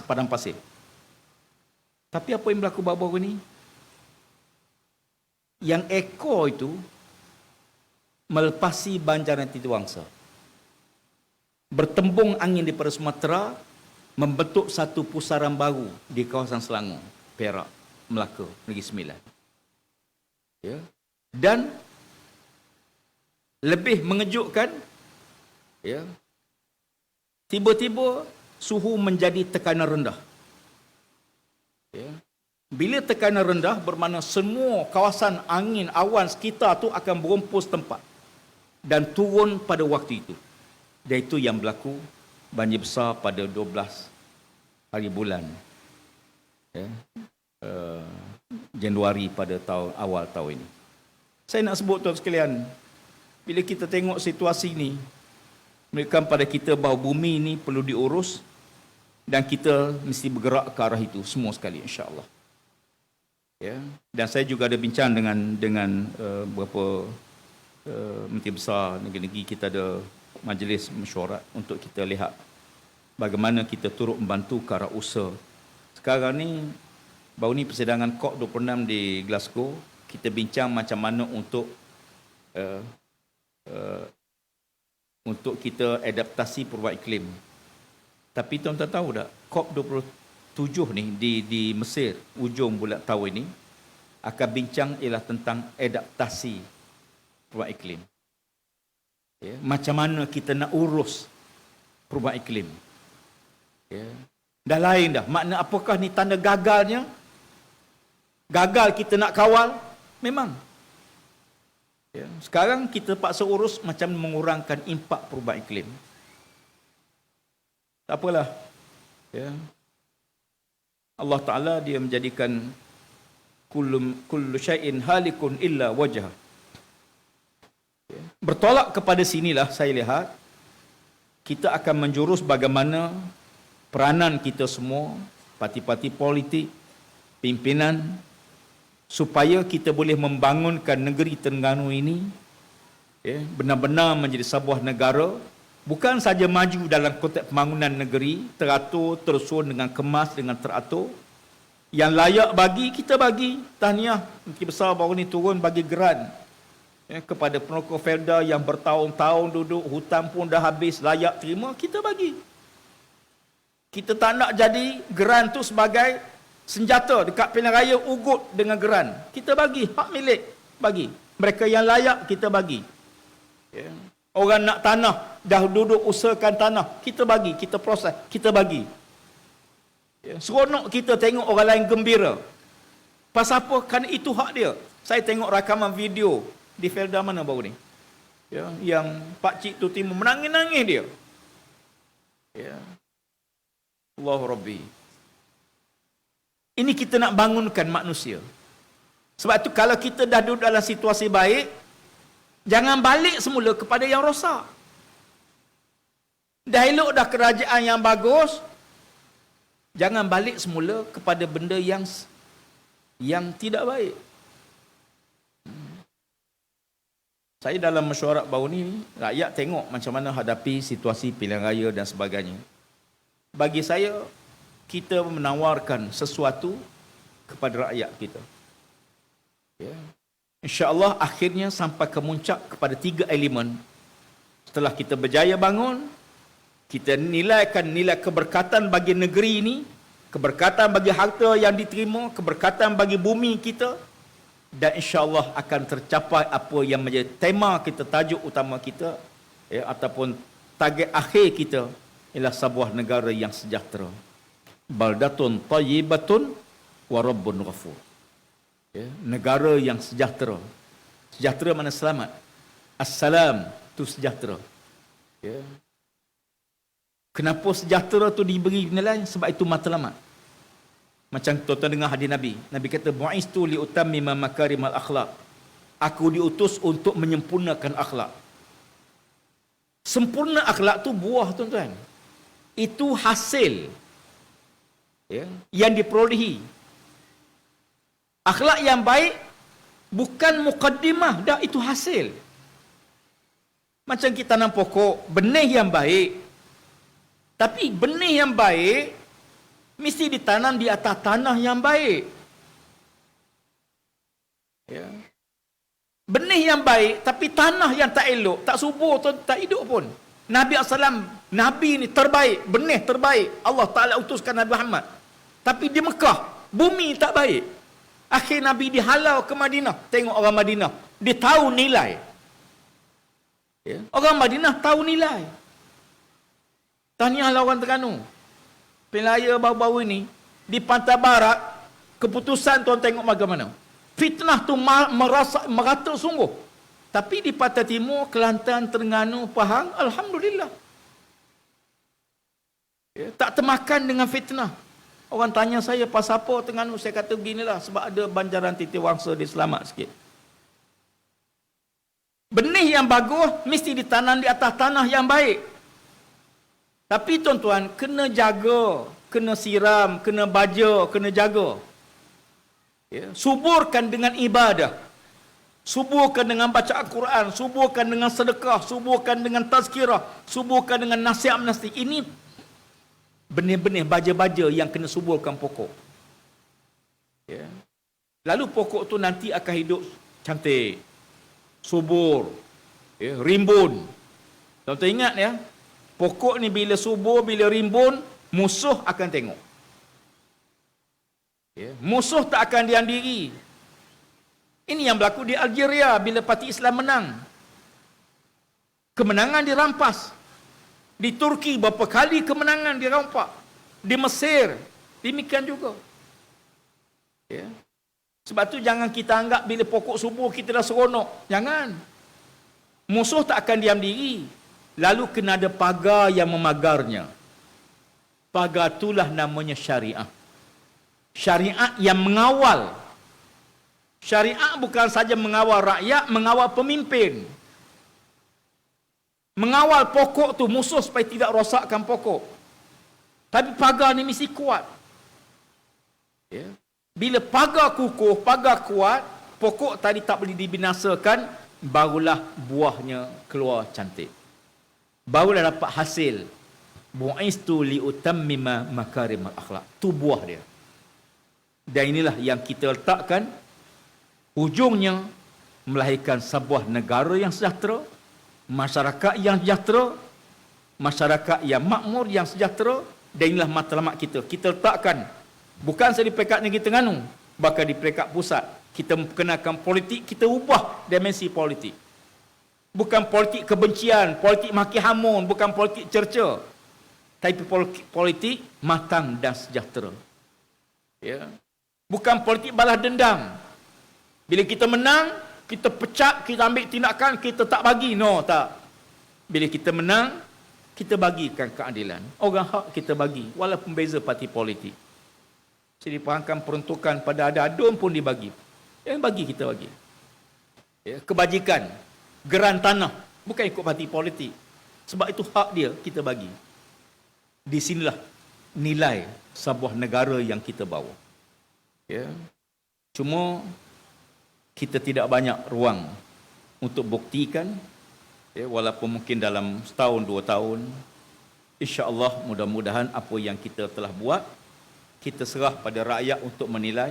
padang pasir. Tapi apa yang berlaku baru-baru ni? Yang ekor itu melepasi banjaran Titiwangsa. Bertembung angin daripada Sumatera, membentuk satu pusaran baru di kawasan Selangor, Perak, Melaka, Negeri Sembilan. Dan lebih mengejutkan, tiba-tiba suhu menjadi tekanan rendah. Bila tekanan rendah bermakna semua kawasan angin awan sekitar tu akan berumpus tempat dan turun pada waktu itu. Dan itu yang berlaku banjir besar pada 12 hari bulan Januari pada awal tahun ini. Saya nak sebut tuan sekalian, bila kita tengok situasi ini, menunjukkan pada kita bahawa bumi ini perlu diurus dan kita mesti bergerak ke arah itu semua sekali, insya-Allah. Ya, dan saya juga ada bincang dengan beberapa menteri besar negeri-negeri. Kita ada majlis mesyuarat untuk kita lihat bagaimana kita turut membantu ke arah usaha. Sekarang ni baru ni persidangan COP26 di Glasgow, kita bincang macam mana untuk kita adaptasi perubahan iklim. Tapi tuan-tuan tahu tak, COP27 ni di Mesir ujung bulan tahun ini akan bincang ialah tentang adaptasi perubahan iklim. Ya, macam mana kita nak urus perubahan iklim. Ya. Dah lain dah. Makna apakah ni tanda gagalnya? Gagal kita nak kawal? Memang. Ya. Sekarang kita paksa urus macam mengurangkan impak perubahan iklim. Tak apalah. Ya. Allah Ta'ala dia menjadikan kullu syai'in halikun illa wajah. Ya. Bertolak kepada sinilah saya lihat kita akan menjurus bagaimana peranan kita semua, parti-parti politik, pimpinan, supaya kita boleh membangunkan negeri Terengganu ini benar-benar menjadi sebuah negara, bukan saja maju dalam konteks pembangunan negeri, teratur, tersusun dengan kemas, dengan teratur. Yang layak bagi, kita bagi. Tahniah, Menteri Besar baru ni turun bagi geran kepada penokong Felda yang bertahun-tahun duduk, hutan pun dah habis, layak terima, kita bagi. Kita tak nak jadi geran tu sebagai senjata dekat pilihan raya ugut dengan geran. Kita bagi, hak milik, bagi. Mereka yang layak, kita bagi. Ya. Orang nak tanah, dah duduk usahakan tanah, kita bagi, kita proses, kita bagi. Ya. Seronok kita tengok orang lain gembira. Pasal apa? Kerana itu hak dia. Saya tengok rakaman video di Felda mana baru ni. Ya. Yang Pakcik tu timur menangis-nangis dia. Ya. Allahu Rabbi. Ini kita nak bangunkan manusia. Sebab itu kalau kita dah duduk dalam situasi baik, jangan balik semula kepada yang rosak. Dah elok dah kerajaan yang bagus, jangan balik semula kepada benda yang tidak baik. Saya dalam mesyuarat baru ni, rakyat tengok macam mana hadapi situasi pilihan raya dan sebagainya. Bagi saya, kita menawarkan sesuatu kepada rakyat kita. Ya. InsyaAllah akhirnya sampai ke muncak kepada 3 elemen. Setelah kita berjaya bangun, kita nilaikan nilai keberkatan bagi negeri ini, keberkatan bagi harta yang diterima, keberkatan bagi bumi kita, dan insyaAllah akan tercapai apa yang menjadi tema kita, tajuk utama kita, ataupun target akhir kita, ialah sebuah negara yang sejahtera. Baldatun tayyibatun wa rabbun ghafur. Ya, negara yang sejahtera. Sejahtera mana selamat. Assalam tu sejahtera. Ya. Kenapa sejahtera tu diberi nilai? Sebab itu matlamat. Macam tuan-tuan dengar hadis Nabi. Nabi kata, bu'istu li utammima makarimal akhlaq. Aku diutus untuk menyempurnakan akhlak. Sempurna akhlak tu buah, tuan-tuan. Itu hasil yang diperolehi. Akhlak yang baik bukan mukaddimah, dah itu hasil. Macam kita tanam pokok, benih yang baik. Tapi benih yang baik mesti ditanam di atas tanah yang baik. Ya. Benih yang baik tapi tanah yang tak elok, tak subur, tak hidup pun. Nabi SAW, Nabi ni terbaik, benih terbaik. Allah Ta'ala utuskan Nabi Muhammad. Tapi di Mekah, bumi tak baik. Akhir Nabi dihalau ke Madinah. Tengok orang Madinah, dia tahu nilai. Ya. Orang Madinah tahu nilai. Tahniahlah orang Terengganu. Pilihan raya baru-baru ini, di pantai barat, Keputusan tuan tengok bagaimana. Fitnah tu merata sungguh. Tapi di Pantai Timur, Kelantan, Terengganu, Pahang, alhamdulillah. Ya, tak termakan dengan fitnah. Orang tanya saya, pasal apa Terengganu? Saya kata beginilah, sebab ada banjaran titiwangsa dia selamat sikit. Benih yang bagus mesti ditanam di atas tanah yang baik. Tapi tuan-tuan, kena jaga, kena siram, kena baja, kena jaga. Ya, suburkan dengan ibadah. Suburkan dengan baca Al-Quran, suburkan dengan sedekah, suburkan dengan tazkirah, suburkan dengan nasihat-nasihat. Ini benih-benih baja-baja yang kena suburkan pokok. Ya. Lalu pokok tu nanti akan hidup cantik, subur, ya, rimbun. Tuan-tuan ingat ya, pokok ni bila subur, bila rimbun, musuh akan tengok. Ya, musuh tak akan diam diri. Ini yang berlaku di Algeria bila Parti Islam menang. Kemenangan dirampas. Di Turki berapa kali kemenangan dirampas. Di Mesir demikian juga. Ya. Sebab tu jangan kita anggap bila pokok subur kita dah seronok. Jangan. Musuh tak akan diam diri. Lalu kena ada pagar yang memagarnya. Pagar itulah namanya syariah. Syariat yang mengawal. Syariat bukan saja mengawal rakyat, mengawal pemimpin. Mengawal pokok tu, musuh supaya tidak rosakkan pokok. Tapi pagar ni mesti kuat. Ya. Bila pagar kukuh, pagar kuat, pokok tadi tak boleh dibinasakan, barulah buahnya keluar cantik. Barulah dapat hasil. Bu'istu liutammima makarimal akhlak. Tu buah dia. Dan inilah yang kita letakkan, ujungnya melahirkan sebuah negara yang sejahtera, masyarakat yang sejahtera, masyarakat yang makmur, yang sejahtera. Dan inilah matlamat kita. Kita letakkan, bukan saja di peringkat negeri Terengganu, bahkan di peringkat pusat. Kita memperkenalkan politik, kita ubah dimensi politik. Bukan politik kebencian, politik maki hamun, bukan politik cerca. Tapi politik matang dan sejahtera. Ya. Bukan politik balas dendam. Bila kita menang, kita pecat, kita ambil tindakan, kita tak bagi. No, tak. Bila kita menang, kita bagikan keadilan. Orang hak kita bagi, walaupun beza parti politik. Jadi dipahamkan peruntukan pada ada adun pun dibagi. Yang bagi, kita bagi. Ya, kebajikan, geran tanah, bukan ikut parti politik. Sebab itu hak dia, kita bagi. Di sinilah nilai sebuah negara yang kita bawa. Ya. Cuma kita tidak banyak ruang untuk buktikan, ya, walaupun mungkin dalam setahun, 2 tahun, insya-Allah mudah-mudahan apa yang kita telah buat, kita serah pada rakyat untuk menilai.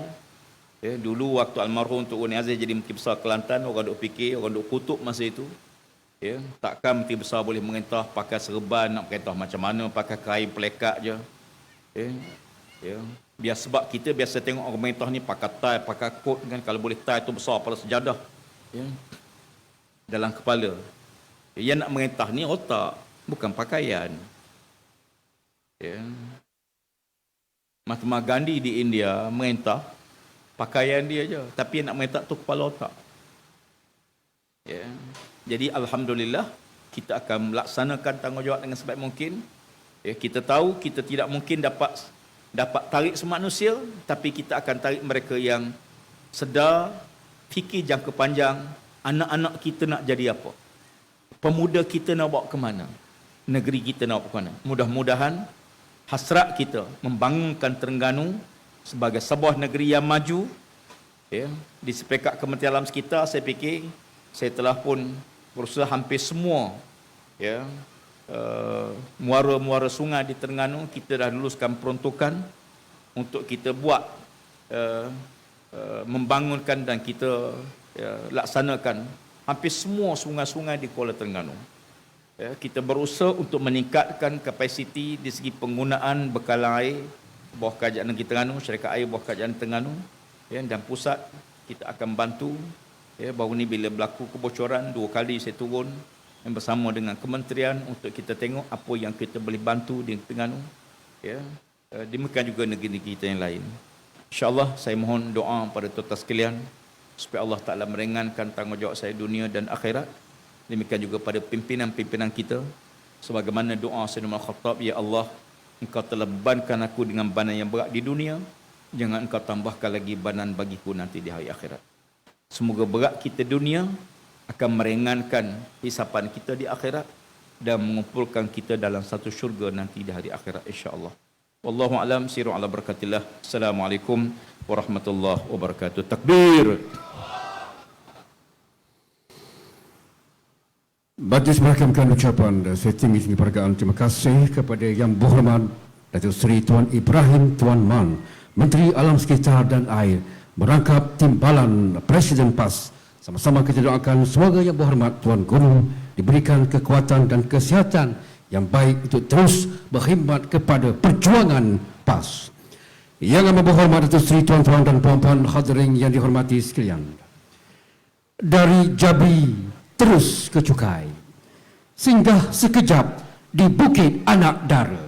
Ya, dulu waktu almarhum Tun Gani Aziz jadi Menteri Besar Kelantan, orang duk fikir, orang duk kutuk masa itu. Ya, takkan Menteri Besar boleh merintah pakai serban, nak merintah macam mana, pakai kain pelekat je. Ya, ya. Biar sebab kita biasa tengok orang merintah ni pakai tie, pakai coat kan, kalau boleh tie tu besar pada sejadah. Ya. Dalam kepala. Yang nak merintah ni otak, bukan pakaian. Ya. Mahatma Gandhi di India merintah, pakaian dia je. Tapi yang nak merintah tu kepala otak. Ya. Jadi alhamdulillah, kita akan melaksanakan tanggungjawab dengan sebaik mungkin. Ya, kita tahu kita tidak mungkin dapat tarik semua manusia, tapi kita akan tarik mereka yang sedar, fikir jangka panjang, anak-anak kita nak jadi apa, pemuda kita nak bawa ke mana, negeri kita nak bawa ke mana. Mudah-mudahan hasrat kita membangunkan Terengganu sebagai sebuah negeri yang maju. Ya, di sepekat Kementerian Alam Sekitar, saya fikir saya telah pun berusaha hampir semua, ya, muara-muara sungai di Terengganu kita dah luluskan peruntukan untuk kita buat, membangunkan dan kita laksanakan hampir semua sungai-sungai di Kuala Terengganu. Ya, kita berusaha untuk meningkatkan kapasiti di segi penggunaan bekalan air bawah kerajaan negeri Terengganu, syarikat air bawah kerajaan Terengganu, ya, dan pusat kita akan bantu. Ya, baru ni bila berlaku kebocoran 2 kali saya turun yang bersama dengan kementerian untuk kita tengok apa yang kita boleh bantu di Terengganu. Ya, demikian juga negeri-negeri kita yang lain. InsyaAllah saya mohon doa pada tuan-tuan sekalian supaya Allah Ta'ala meringankan tanggungjawab saya dunia dan akhirat. Demikian juga pada pimpinan-pimpinan kita. Sebagaimana doa Sayyidina Umar Khattab, ya Allah, Engkau telah bebankan aku dengan banan yang berat di dunia, jangan Engkau tambahkan lagi banan bagiku nanti di hari akhirat. Semoga berat kita dunia akan meringankan hisapan kita di akhirat dan mengumpulkan kita dalam satu syurga nanti di hari akhirat, insya-Allah. Wallahu a'lam, siru ala barakatillah. Assalamualaikum warahmatullahi wabarakatuh. Takbir. Majlis merakamkan ucapan setinggi-tinggi penghargaan terima kasih kepada Yang Berhormat Datuk Seri Tuan Ibrahim Tuan Man, Menteri Alam Sekitar dan Air, merangkap timbalan Presiden PAS. Sama-sama kita doakan semoga Yang Berhormat Tuan Guru diberikan kekuatan dan kesihatan yang baik untuk terus berkhidmat kepada perjuangan PAS. Yang amat berhormat Datuk Seri tuan-tuan dan puan-puan hadirin yang dihormati sekalian. Dari Jabi terus ke Cukai, singgah sekejap di Bukit Anak Dara.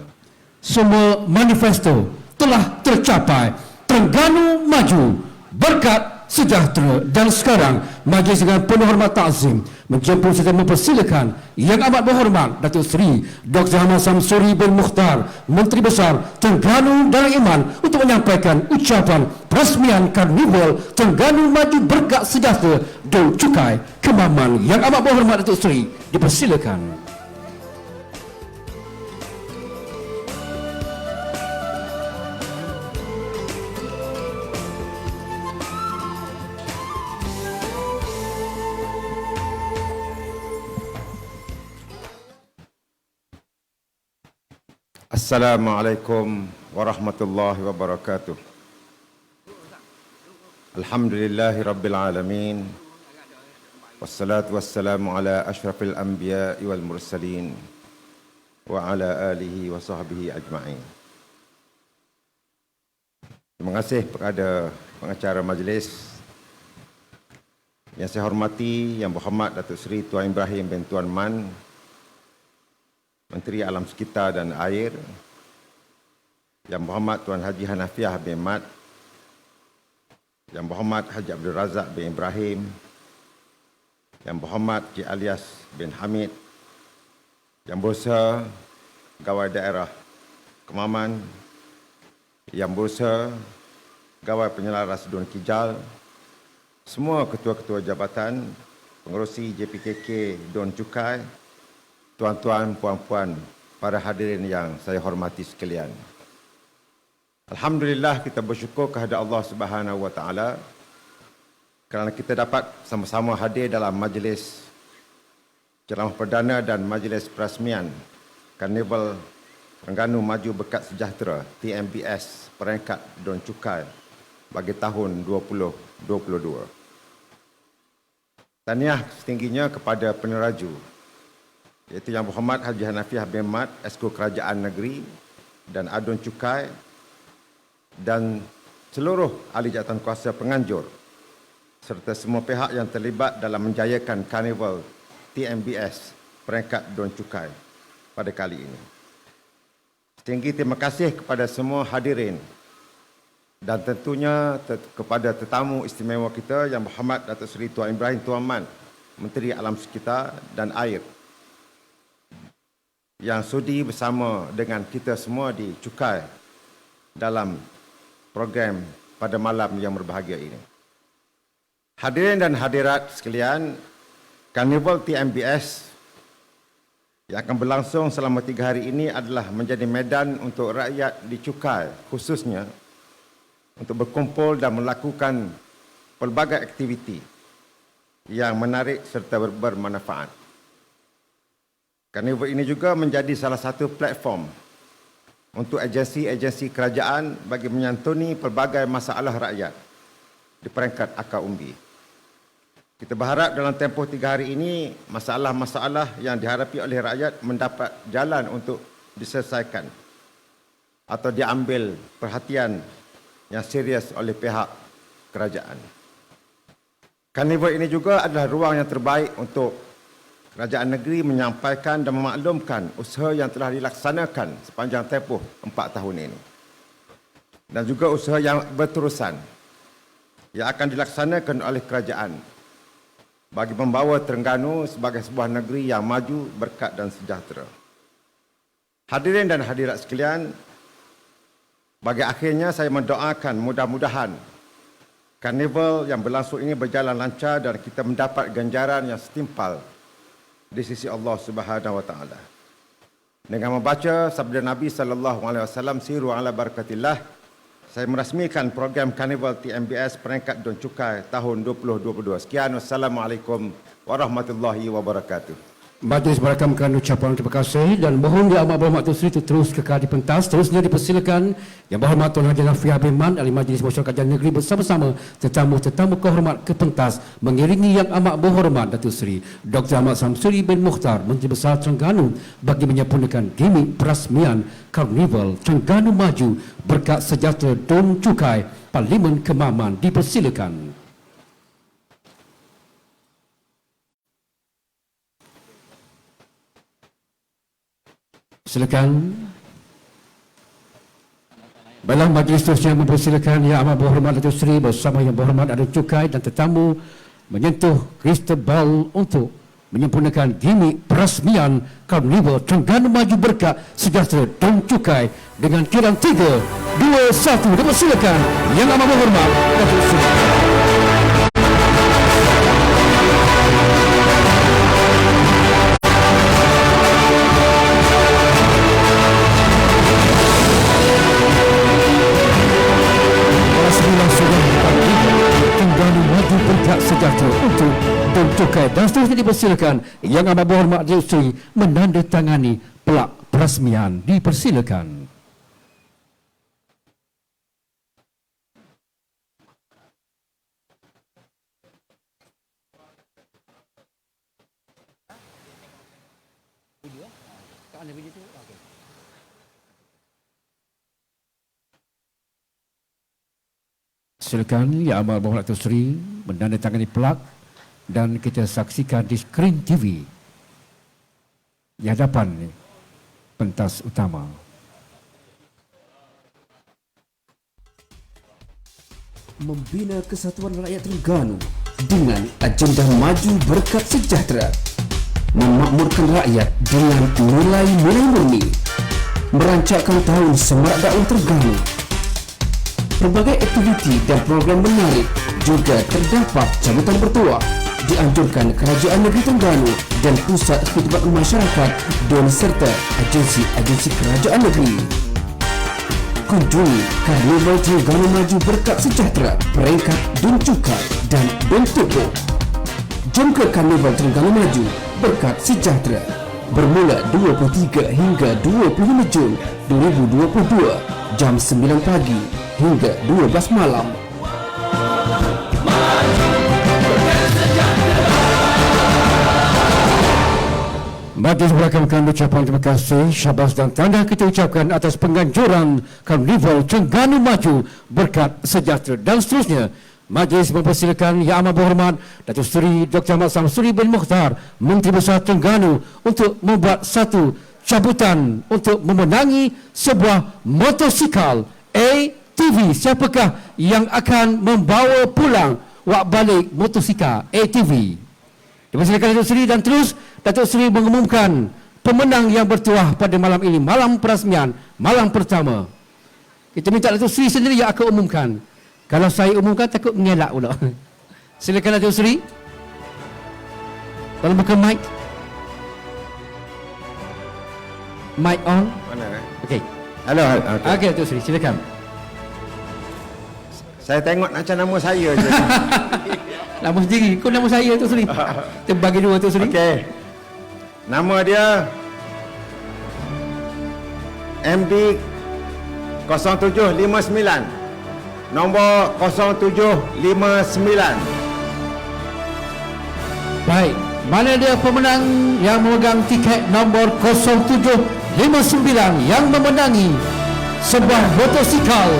Semua manifesto telah tercapai. Terengganu maju berkat sejahtera. Dan sekarang majlis dengan penuh hormat takzim menjemput serta mempersilakan Yang amat berhormat Datuk Seri Dr. Ahmad Samsuri bin Mukhtar, Menteri Besar Terengganu Darul Iman, untuk menyampaikan ucapan peresmian Karnival Terengganu Maju Berkat Sejahtera Dol Cukai Kemaman. Yang amat berhormat Datuk Seri dipersilakan. Assalamualaikum warahmatullahi wabarakatuh. Alhamdulillahi rabbil alamin. Wassalatu wassalamu ala ashrafil anbiya'i wal mursalin wa ala alihi wa sahbihi ajma'in. Terima kasih kepada pengacara majlis yang saya hormati, Yang Berhormat Datuk Seri Tuan Ibrahim bin Tuan Man, Menteri Alam Sekitar dan Air, Yang Berhormat Tuan Haji Hanafiah bin Mat, Yang Berhormat Haji Abdul Razak bin Ibrahim, Yang Berhormat Cik Alias bin Hamid, Yang Berusaha Gawai Daerah Kemaman, Yang Berusaha Gawai Penyelaras Dun Kijal, semua ketua-ketua jabatan, pengerusi JPKK Dun Cukai, tuan-tuan, puan-puan, para hadirin yang saya hormati sekalian. Alhamdulillah, kita bersyukur kepada Allah Subhanahu wa taala kerana kita dapat sama-sama hadir dalam majlis ceramah perdana dan majlis perasmian Karnival Terengganu Maju Berkat Sejahtera TMBS peringkat Dun Cukai bagi tahun 2022. Tahniah setingginya kepada peneraju, iaitu Yang Berhormat Haji Hanafiah bin Mat, Esko Kerajaan Negeri dan Adun Cukai, dan seluruh ahli jawatan kuasa penganjur serta semua pihak yang terlibat dalam menjayakan Karnival TMBS peringkat Dun Cukai pada kali ini. Setinggi terima kasih kepada semua hadirin dan tentunya kepada tetamu istimewa kita Yang Berhormat Datuk Seri Tuan Ibrahim Tuan Man, Menteri Alam Sekitar dan Air, yang sudi bersama dengan kita semua di Cukai dalam program pada malam yang berbahagia ini. Hadirin dan hadirat sekalian, Karnival TMBS yang akan berlangsung selama 3 hari ini adalah menjadi medan untuk rakyat di Cukai khususnya untuk berkumpul dan melakukan pelbagai aktiviti yang menarik serta bermanfaat. Karnival ini juga menjadi salah satu platform untuk agensi-agensi kerajaan bagi menyantuni pelbagai masalah rakyat di peringkat akar umbi. Kita berharap dalam tempoh 3 hari ini, masalah-masalah yang dihadapi oleh rakyat mendapat jalan untuk diselesaikan atau diambil perhatian yang serius oleh pihak kerajaan. Karnival ini juga adalah ruang yang terbaik untuk kerajaan negeri menyampaikan dan memaklumkan usaha yang telah dilaksanakan sepanjang tempoh 4 tahun ini. dan juga usaha yang berterusan yang akan dilaksanakan oleh kerajaan bagi membawa Terengganu sebagai sebuah negeri yang maju, berkat dan sejahtera. Hadirin dan hadirat sekalian, bagi akhirnya saya mendoakan mudah-mudahan karnival yang berlangsung ini berjalan lancar dan kita mendapat ganjaran yang setimpal di sisi Allah Subhanahu wa taala. Dengan membaca sabda Nabi sallallahu alaihi wasallam, siru ala barakatillah, saya merasmikan program karnival TMBS peringkat Don Cukai tahun 2022. Sekian, wassalamualaikum warahmatullahi wabarakatuh. Majlis merakamkan ucapan terima kasih dan mohon Yang Amat Berhormat Tun Sri itu terus kekal di pentas. Terusnya dipersilakan Yang Berhormat Tuan Haji Nafiah bin Man, Ahli Majlis Masyarakat Negeri bersama-sama tetamu-tetamu kehormat ke pentas mengiringi Yang Amat Berhormat Datuk Seri Dr. Ahmad Samsuri bin Mukhtar, Menteri Besar Terengganu, bagi menyempurnakan gimik perasmian Karnival Terengganu Maju Berkat Sejahtera Don Cukai, Parlimen Kemaman. Dipersilakan. Silakan. Baiklah, majlis seterusnya mempersilakan Yang Amat Berhormat Datuk Seri bersama Yang Berhormat Adun Cukai dan tetamu menyentuh kristal untuk menyempurnakan gimik perasmian Karnival Terengganu Maju Berkat Sejahtera Don Cukai dengan kirang 3, 2, 1. Dipersilakan Yang Amat Berhormat Datuk Seri. Terengganu Maju Berkat Sejahtera untuk Don Cukai dan seterusnya dipersilakan Yang Amat Berhormat Datuk Seri menandatangani pelak perasmian. Dipersilakan. Silakan Yang Amat Berhormat Datuk Seri menandatangani pelak dan kita saksikan di skrin TV di hadapan pentas utama. Membina kesatuan rakyat Terengganu dengan agenda maju berkat sejahtera, memakmurkan rakyat dengan nilai-nilai murni, merancangkan tahun Semarak Dakwah Terengganu. Berbagai aktiviti dan program menarik juga terdapat cabutan bertuah. Dianjurkan Kerajaan Negeri Terengganu dan Pusat Khidmat Masyarakat dan serta agensi-agensi Kerajaan Negeri. Kunjungi Karnival Terengganu Maju Berkat Sejahtera peringkat Don Cukai dan Don Tuku. Jom ke Karnival Terengganu Maju Berkat Sejahtera bermula 23 hingga 25 Jun 2022 jam 9 pagi hingga 12 malam. Majlis merakamkan ucapan terima kasih, syabas dan tanda kita ucapkan atas penganjuran Karnival Terengganu Maju Berkat Sejahtera. Dan seterusnya, majlis mempersilakan Yang Amat Berhormat Datuk Seri Dr. Ahmad Samsuri bin Mukhtar, Menteri Besar Terengganu, untuk membuat satu cabutan untuk memenangi sebuah motosikal ATV. Siapakah yang akan membawa pulang wak balik motosikal ATV? Dipersilakan Datuk Seri dan terus Datuk Seri mengumumkan pemenang yang bertuah pada malam ini, malam perasmian, malam pertama. Kita minta Datuk Seri sendiri yang akan umumkan. Kalau saya umumkan takut mengelak pula. Silakan Datuk Seri. Tolong buka mic. Mic on. Mana? Okey. Halo. Okey Datuk Seri, silakan. Saya tengok macam nama saya je. Nama sendiri. Kau nama saya Datuk Seri. Kita bagi dua Datuk Seri. Okey. Nama dia MB 0759. Nombor 0759. Baik. Mana dia pemenang yang memegang tiket nombor 0759 yang memenangi sebuah motosikal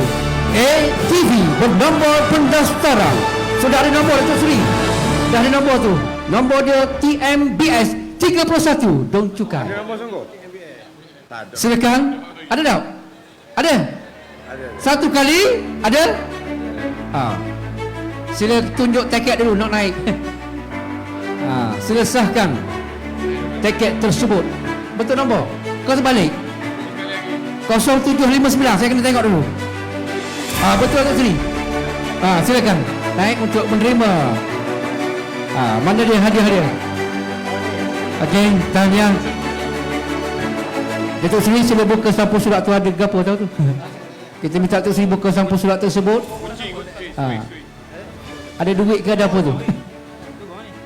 ATV bernombor pendaftaran. Sudah ada nombor Datuk Seri. Dah ada nombor tu. Nombor dia TMBS 31 Don Cukai. Ada nombor sungguh? Tak ada. Silakan. Ada tak? Ada? Satu kali ada? Sila tunjuk tiket dulu nak naik. Sila sahkan tiket tersebut. Betul nombor? Kau terbalik? 0759, saya kena tengok dulu. Betul Datuk Seri. Silakan naik untuk menerima. Mana dia hadiah? Okey, tahniah. Datuk Seri sila buka sampul surat tu, ada gapo tahu tu. Kita minta Datuk Seri buka sampul surat tersebut. Ada duit ke ada apa tu?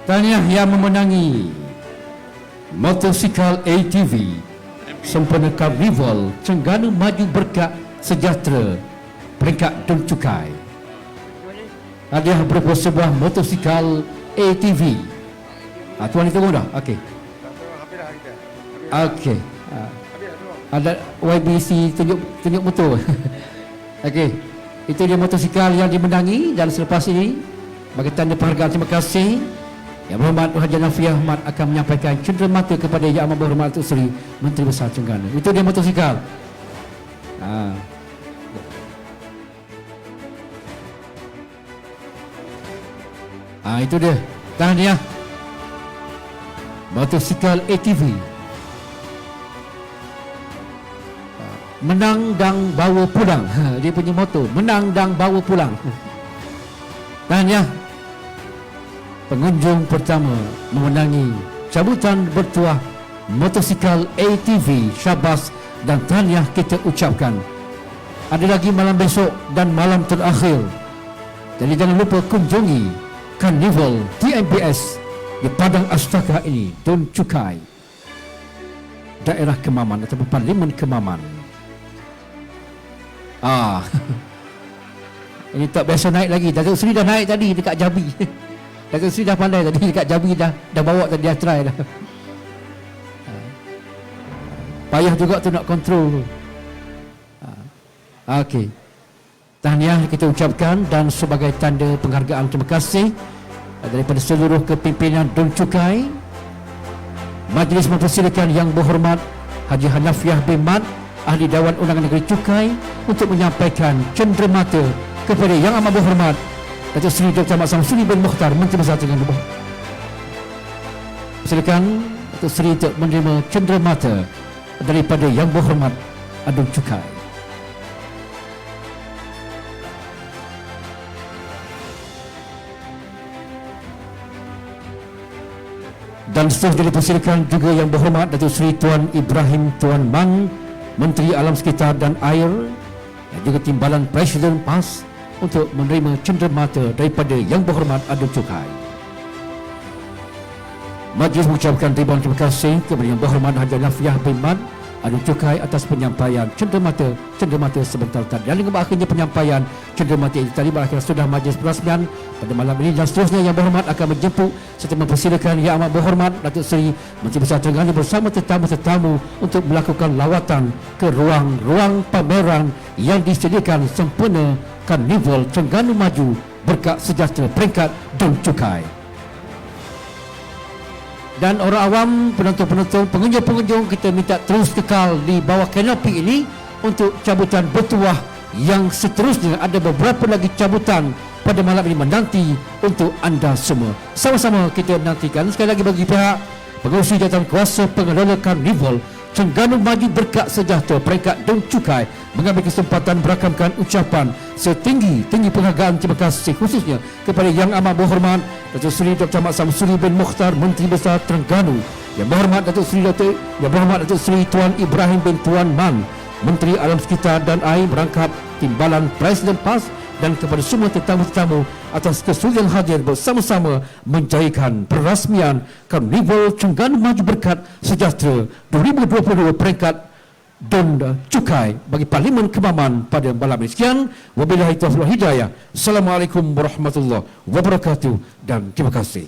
Tahniah yang memenangi motosikal ATV sempena Carnival Terengganu Maju Berkat Sejahtera peringkat Dun Cukai. Hadiah berupa sebuah motosikal ATV. Tuan itu dah? Okey. Okey. Ada YBC tunjuk motor. Okey. Itu dia motosikal yang dimenangi, dan selepas ini bagi tanda penghargaan terima kasih, Yang Berhormat Haji Hanafiah Ahmad akan menyampaikan cenderamata kepada Yang Amat Berhormat Datuk Seri Menteri Besar Terengganu. Itu dia motosikal. Itu dia. Tahniah. Motosikal ATV. Menang dan bawa pulang. Dia punya motor. Menang dan bawa pulang. Tahniah. Pengunjung pertama memenangi cabutan bertuah motosikal ATV. Syabas dan tahniah kita ucapkan. Ada lagi malam besok dan malam terakhir. Jadi jangan lupa kunjungi Carnival TMPS di Padang Astaka ini, Dun Cukai, daerah Kemaman atau Parlimen Kemaman. Ini tak biasa naik lagi. Datuk Seri dah naik tadi dekat Jabi. Datuk Seri dah pandai tadi dekat Jabi, dah bawa tadi, dah try dah. Payah juga tu nak kontrol tu. Okey. Tahniah kita ucapkan, dan sebagai tanda penghargaan terima kasih daripada seluruh kepimpinan Dun Cukai, majlis mempersilakan Yang Berhormat Haji Hanafiah bin Mat, Ahli Dewan Undangan Negeri Cukai, untuk menyampaikan cenderamata kepada Yang Amat Berhormat Datuk Seri Dr. Mat Samsuri bin Mokhtar, Menteri Besar Terengganu. Silakan Datuk Seri untuk menerima cenderamata daripada Yang Berhormat Dun Cukai. Dan seterusnya dipersilakan juga Yang Berhormat Datuk Seri Tuan Ibrahim Tuan Man, Menteri Alam Sekitar dan Air, dan juga Timbalan Presiden PAS, untuk menerima cenderamata daripada Yang Berhormat Dun Cukai. Majlis mengucapkan ribuan terima kasih kepada Yang Berhormat Haji Hanafiah bin Mat Dun Cukai atas penyampaian cenderamata sebentar tadi. Dan dengan berakhirnya penyampaian cenderamata itu tadi, berakhir sudah majlis perasmian pada malam ini, dan seterusnya Yang Berhormat akan menjemput serta mempersilakan Yang Amat Berhormat Datuk Seri Menteri Besar Terengganu bersama tetamu-tetamu untuk melakukan lawatan ke ruang-ruang pameran yang disediakan sempena Carnival Terengganu Maju Berkat Sejahtera peringkat Dun Cukai. Dan orang awam, penonton-penonton, pengunjung-pengunjung, kita minta terus kekal di bawah kanopi ini untuk cabutan bertuah yang seterusnya. Ada beberapa lagi cabutan pada malam ini menanti untuk anda semua. Sama-sama kita nantikan. Sekali lagi bagi pihak pengurusi jawatan kuasa pengelola Carnival Terengganu Maju Berkat Sejahtera peringkat Dun Cukai mengambil kesempatan berakamkan ucapan setinggi-tinggi penghargaan terima kasih khususnya kepada Yang Amat Berhormat Datuk Seri Dr. Mat Samsuri bin Mokhtar, Menteri Besar Terengganu, Yang Berhormat Datuk Seri Tuan Ibrahim bin Tuan Man, Menteri Alam Sekitar dan Air, merangkap Timbalan Presiden PAS, dan kepada semua tetamu-tetamu atas kesudian hadir bersama-sama menjayakan perasmian Carnival Terengganu Maju Berkat Sejahtera 2022 peringkat Dun Cukai bagi Parlimen Kemaman pada malam ini. Sekian, wabillahi taufiq wal hidayah. Assalamualaikum warahmatullahi wabarakatuh, dan terima kasih.